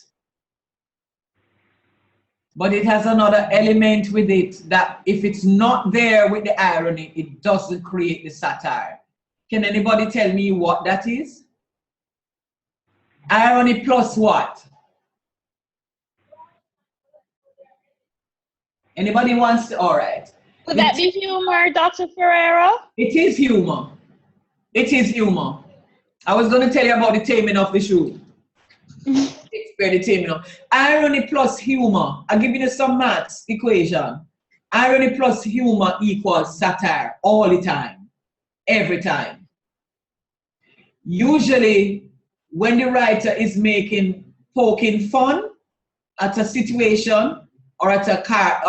But it has another element with it that if it's not there with the irony, it doesn't create the satire. Can anybody tell me what that is? Irony plus what? Anybody wants to? All right. Would that be humor, Dr. Ferreira? It is humor. It is humor. I was going to tell you about the taming of the shoe. The taming of. Irony plus humor. I'll give you some maths equation. Irony plus humor equals satire all the time. Every time. Usually, when the writer is poking fun at a situation or at a car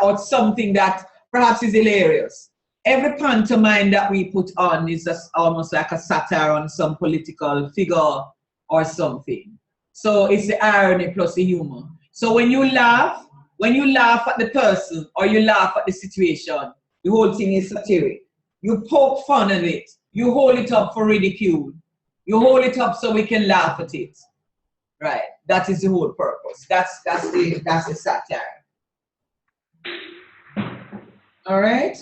or something that perhaps is hilarious. Every pantomime that we put on is just almost like a satire on some political figure or something. So it's the irony plus the humor. So when you laugh at the person or you laugh at the situation, the whole thing is satiric. You poke fun at it. You hold it up for ridicule. You hold it up so we can laugh at it. Right. That is the whole purpose. That's the satire. All right.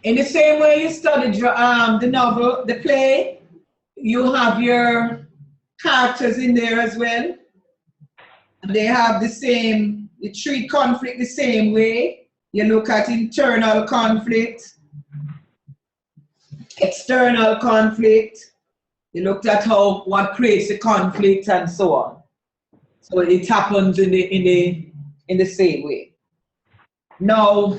In the same way you study the novel, the play, you have your characters in there as well. they have the same, you treat conflict the same way. You look at internal conflict, external conflict. You looked at what creates the conflict and so on. So it happens in the same way. Now,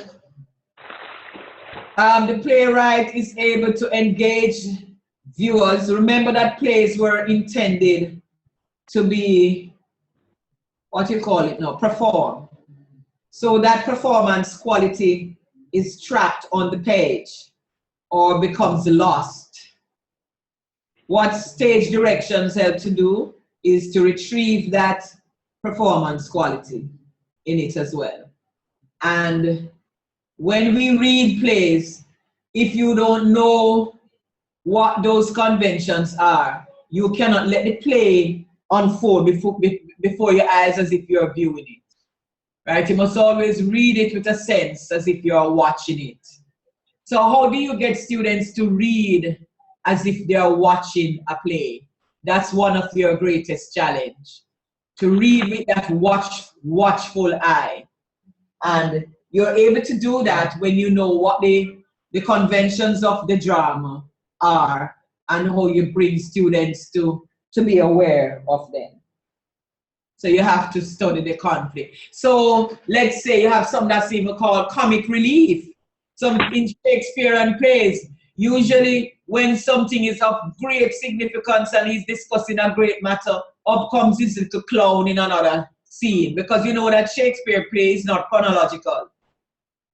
the playwright is able to engage viewers. Remember that plays were intended to be, what you call it now, perform. So that performance quality is trapped on the page or becomes lost. What stage directions help to do is to retrieve that performance quality in it as well. And when we read plays, if you don't know what those conventions are, you cannot let the play unfold before your eyes as if you're viewing it. Right? You must always read it with a sense as if you're watching it. So how do you get students to read as if they're watching a play? That's one of your greatest challenge. To read with that watchful eye. And you're able to do that when you know what the conventions of the drama are and how you bring students to be aware of them. So you have to study the conflict. So let's say you have something that's even called comic relief. Some in Shakespearean plays, usually when something is of great significance and he's discussing a great matter, up comes this little clown in another scene. Because you know that Shakespeare play is not chronological.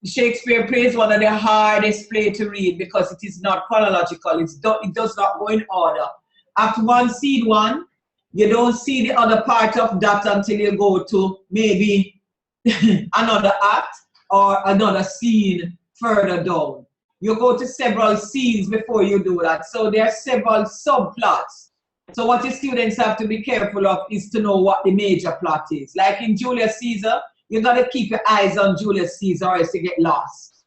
Shakespeare play is one of the hardest play to read because it is not chronological. It does not go in order. Act 1, Scene 1, you don't see the other part of that until you go to maybe another act or another scene further down. You go to several scenes before you do that. So there are several subplots. So what your students have to be careful of is to know what the major plot is. Like in Julius Caesar, you got to keep your eyes on Julius Caesar or else you get lost.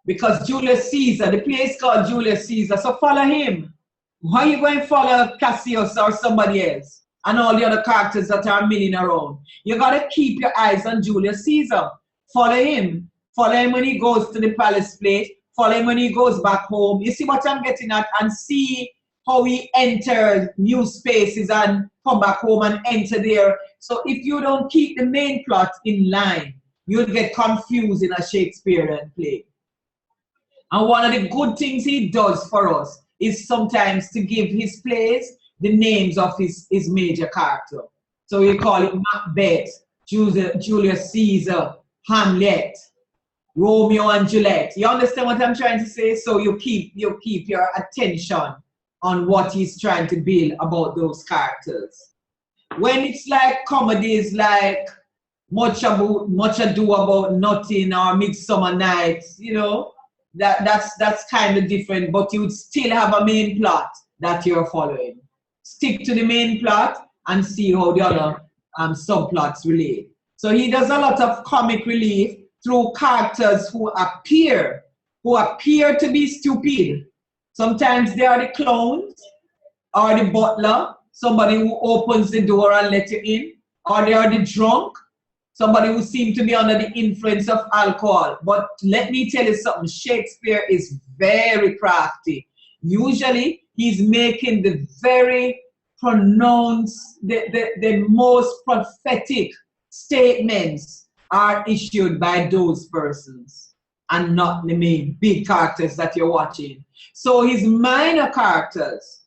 Because Julius Caesar, the play is called Julius Caesar, so follow him. Why are you going to follow Cassius or somebody else and all the other characters that are milling around? You got to keep your eyes on Julius Caesar. Follow him. Follow him when he goes to the palace plate. Follow him when he goes back home. You see what I'm getting at? And see how he enters new spaces and come back home and enter there. So if you don't keep the main plot in line, you'll get confused in a Shakespearean play. And one of the good things he does for us is sometimes to give his plays the names of his major character. So we call it Macbeth, Julius Caesar, Hamlet, Romeo and Juliet. You understand what I'm trying to say? So you keep your attention on what he's trying to build about those characters. When it's like comedies like Much Ado About Nothing or Midsummer Nights, you know, that's kind of different, but you would still have a main plot that you're following. Stick to the main plot and see how the other subplots relate. So he does a lot of comic relief through characters who appear to be stupid. Sometimes they are the clowns or the butler, somebody who opens the door and lets you in, or they are the drunk, somebody who seems to be under the influence of alcohol. But let me tell you something, Shakespeare is very crafty. Usually, he's making the very pronounced, the most prophetic statements are issued by those persons and not the main big characters that you're watching. So his minor characters,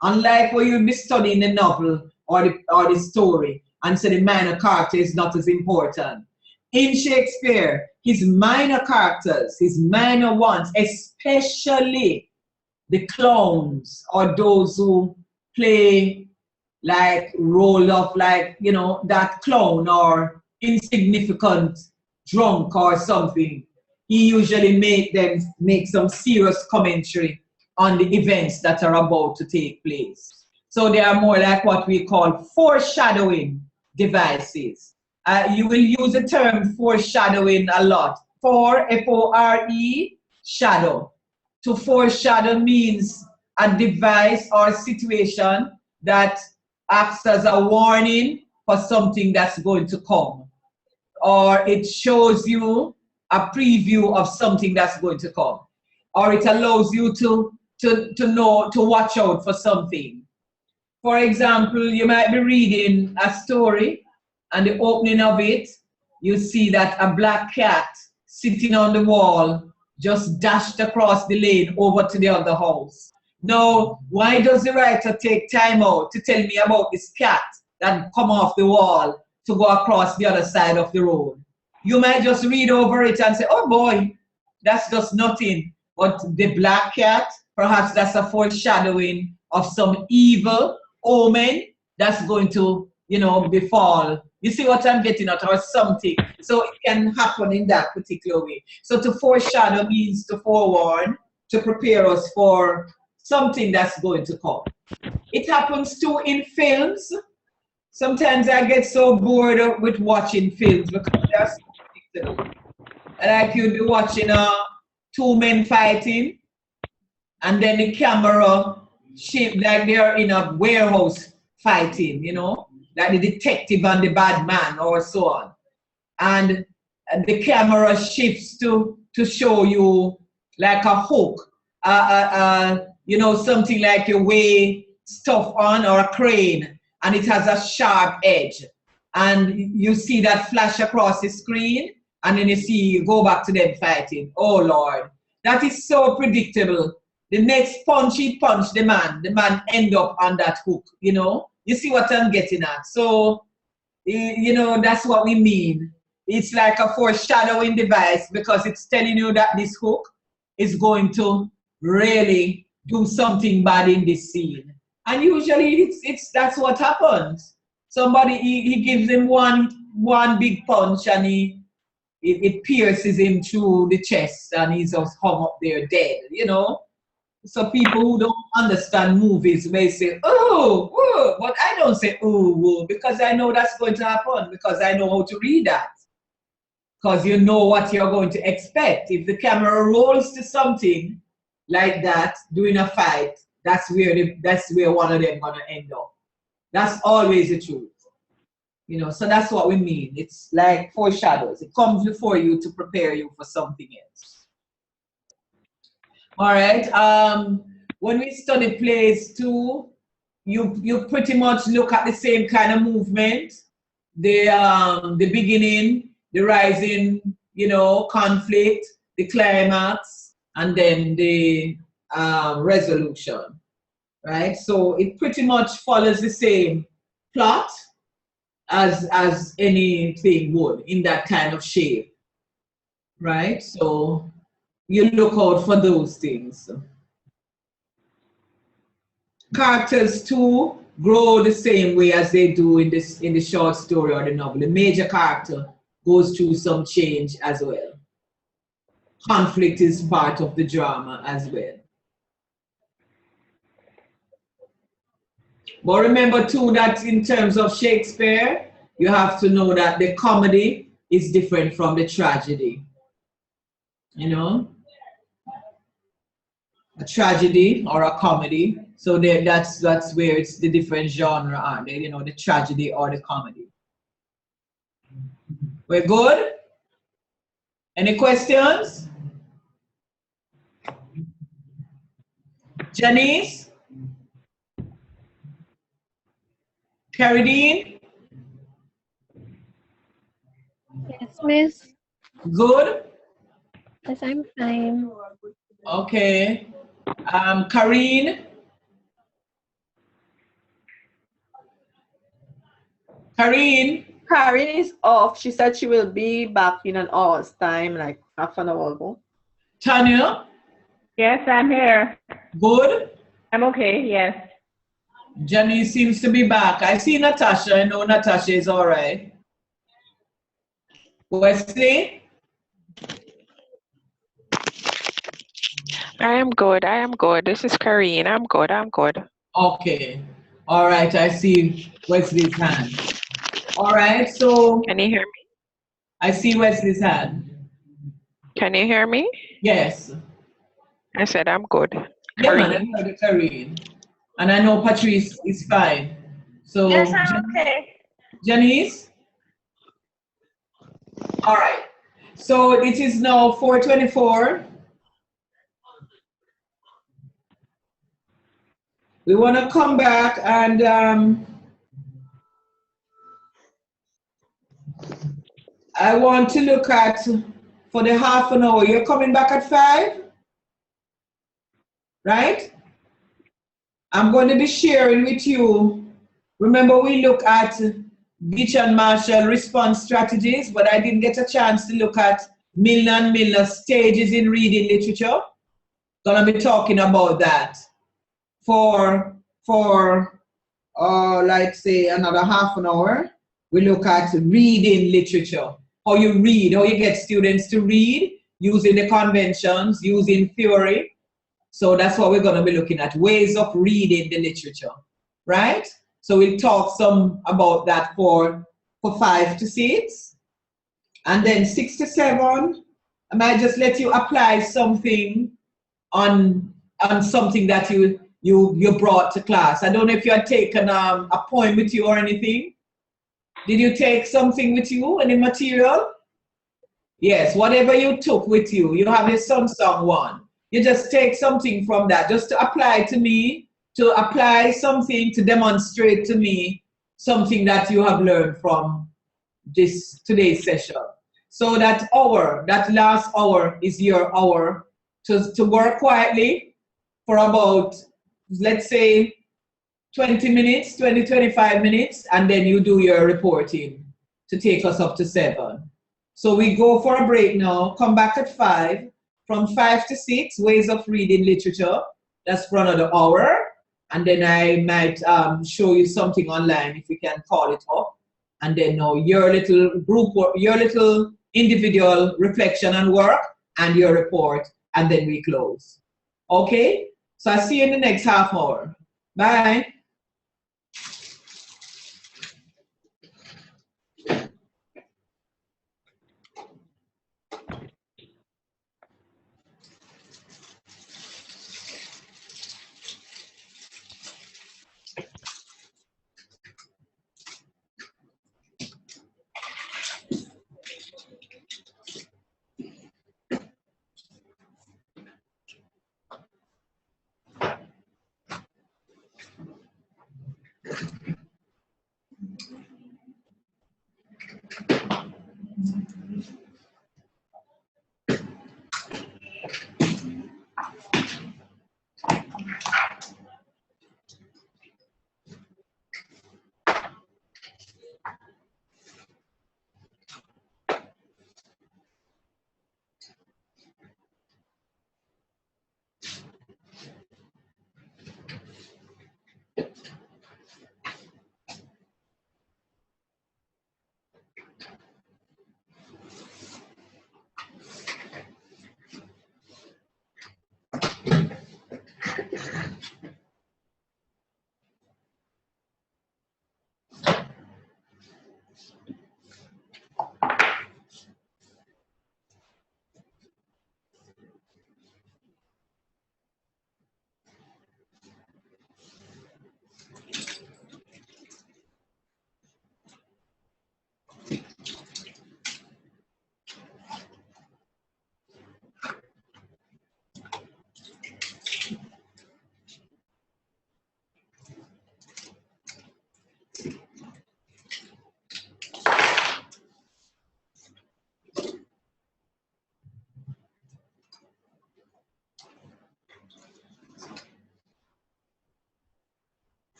unlike where you'll be studying the novel or the story, and so the minor character is not as important. In Shakespeare, his minor characters, his minor ones, especially the clowns or those who play like role of like, you know, that clown or insignificant drunk or something, he usually make some serious commentary on the events that are about to take place. So they are more like what we call foreshadowing devices. You will use the term foreshadowing a lot. F-O-R-E, shadow. To foreshadow means a device or situation that acts as a warning for something that's going to come, or it shows you a preview of something that's going to come, or it allows you to know, to watch out for something. For example, you might be reading a story, and the opening of it, you see that a black cat sitting on the wall just dashed across the lane over to the other house. Now, why does the writer take time out to tell me about this cat that come off the wall to go across the other side of the road? You might just read over it and say, oh boy, that's just nothing. But the black cat, perhaps that's a foreshadowing of some evil omen that's going to, befall. You see what I'm getting at, or something. So it can happen in that particular way. So to foreshadow means to forewarn, to prepare us for something that's going to come. It happens too in films. Sometimes I get so bored with watching films because they're so predictable. Like you'll be watching two men fighting, and then the camera shape like they're in a warehouse fighting, like the detective and the bad man or so on. And the camera shifts to show you like a hook, something like you weigh stuff on, or a crane, and it has a sharp edge. And you see that flash across the screen, and then you go back to them fighting. Oh Lord, that is so predictable. The next punch he punched the man end up on that hook, You see what I'm getting at? So, that's what we mean. It's like a foreshadowing device, because it's telling you that this hook is going to really do something bad in this scene. And usually that's what happens. Somebody, he gives him one big punch, and it pierces him through the chest, and he's just hung up there dead, So people who don't understand movies may say, oh, but I don't say, oh, because I know that's going to happen, because I know how to read that. Because you know what you're going to expect. If the camera rolls to something like that during a fight, that's where one of them gonna end up. That's always the truth. So that's what we mean. It's like foreshadows. It comes before you to prepare you for something else. All right. When we study plays too, you pretty much look at the same kind of movement. The beginning, the rising, conflict, the climax, and then the resolution, right? So it pretty much follows the same plot as anything would in that kind of shape, right? So you look out for those things. Characters too grow the same way as they do in the short story or the novel. The major character goes through some change as well. Conflict is part of the drama as well. But remember too that in terms of Shakespeare, you have to know that the comedy is different from the tragedy. A tragedy or a comedy. So that's where it's the different genre, aren't they? The tragedy or the comedy. We're good? Any questions? Janice? Caridine? Yes, miss. Good? Yes, I'm fine. Okay. Karine? Karine? Karen is off. She said she will be back in an hour's time, like half an hour ago. Tanya? Yes, I'm here. Good? I'm okay, yes. Jenny seems to be back. I see Natasha. I know Natasha is all right. Wesley? I am good. I am good. This is Karine. I'm good. I'm good. Okay. All right. I see Wesley's hand. All right. So Can you hear me? I see Wesley's hand. Can you hear me? Yes. I said I'm good. Yeah, man, Karine. I heard Karine. And I know Patrice is fine. So Yes, I'm okay. Janice? All right. So it is now 4:24. We want to come back and I want to look at for the half an hour. You're coming back at 5, right? I'm going to be sharing with you. Remember, we look at Beach and Marshall response strategies, but I didn't get a chance to look at Milner and Milner stages in reading literature. Gonna be talking about that for like say another half an hour. We look at reading literature, how you read, how you get students to read using the conventions, using theory. So that's what we're going to be looking at, ways of reading the literature, right? So we'll talk some about that for 5 to 6. And then 6 to 7, I might just let you apply something on something that you brought to class. I don't know if you had taken a poem with you or anything. Did you take something with you, any material? Yes, whatever you took with you. You have your Song one. You just take something from that, just to apply to me, to apply something to demonstrate to me something that you have learned from today's session. So that hour, that last hour is your hour to work quietly for about, let's say, 20 minutes, 25 minutes, and then you do your reporting to take us up to 7. So we go for a break now, come back at 5. From 5 to 6, ways of reading literature. That's for another hour. And then I might show you something online if we can call it up. And then now your little group, your little individual reflection and work and your report. And then we close. Okay? So I'll see you in the next half hour. Bye.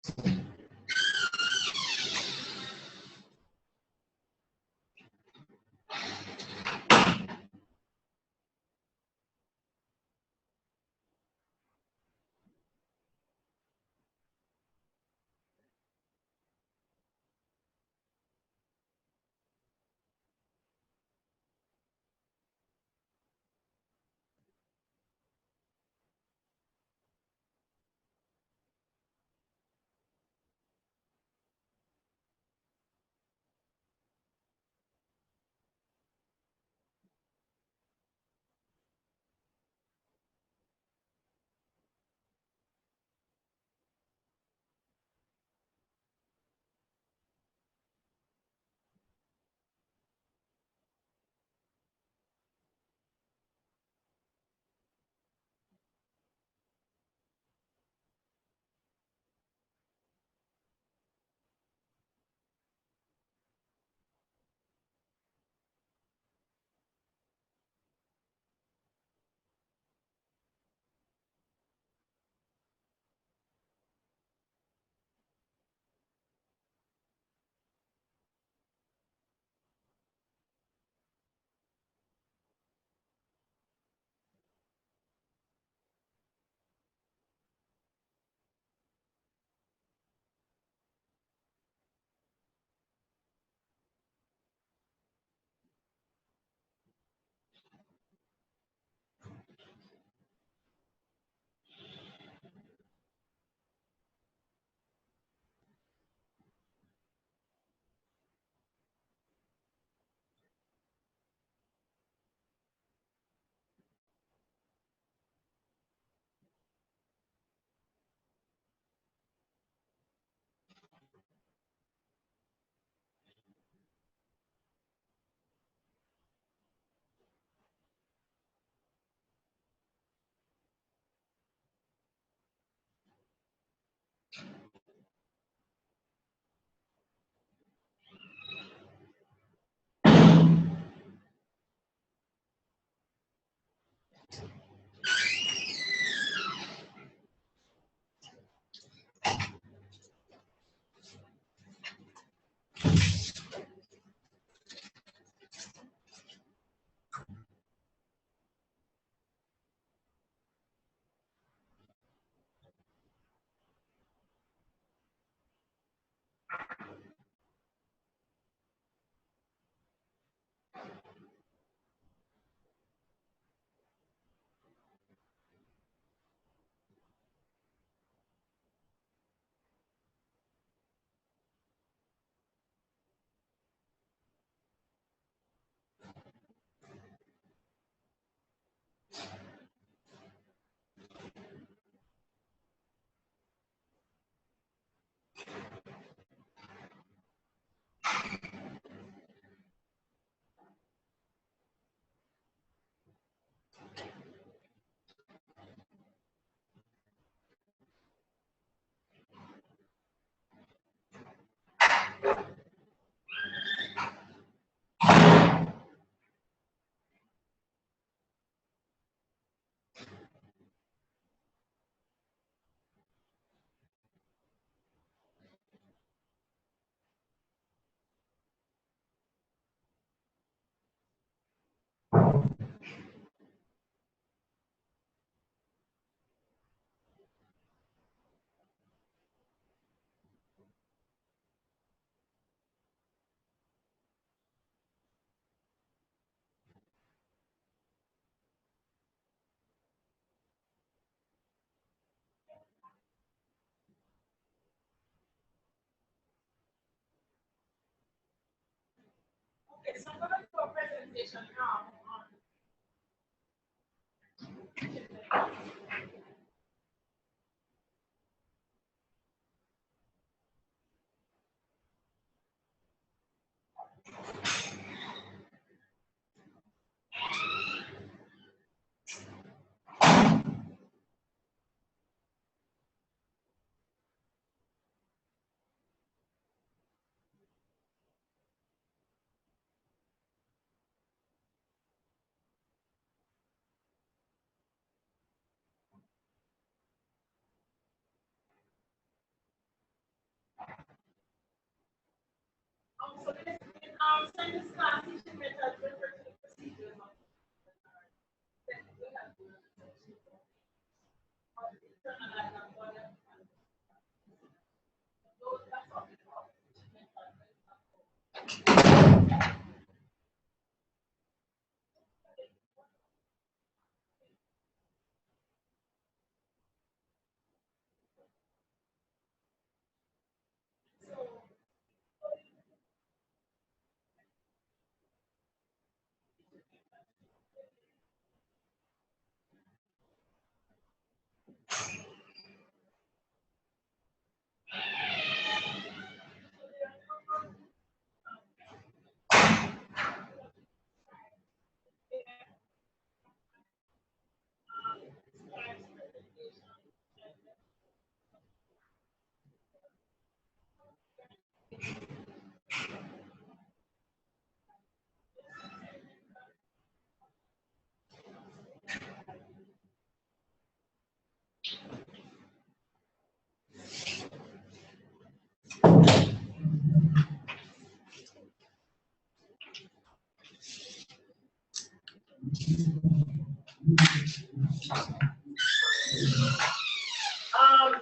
Okay, so I'm going to do a presentation now.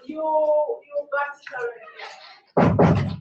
You got it already.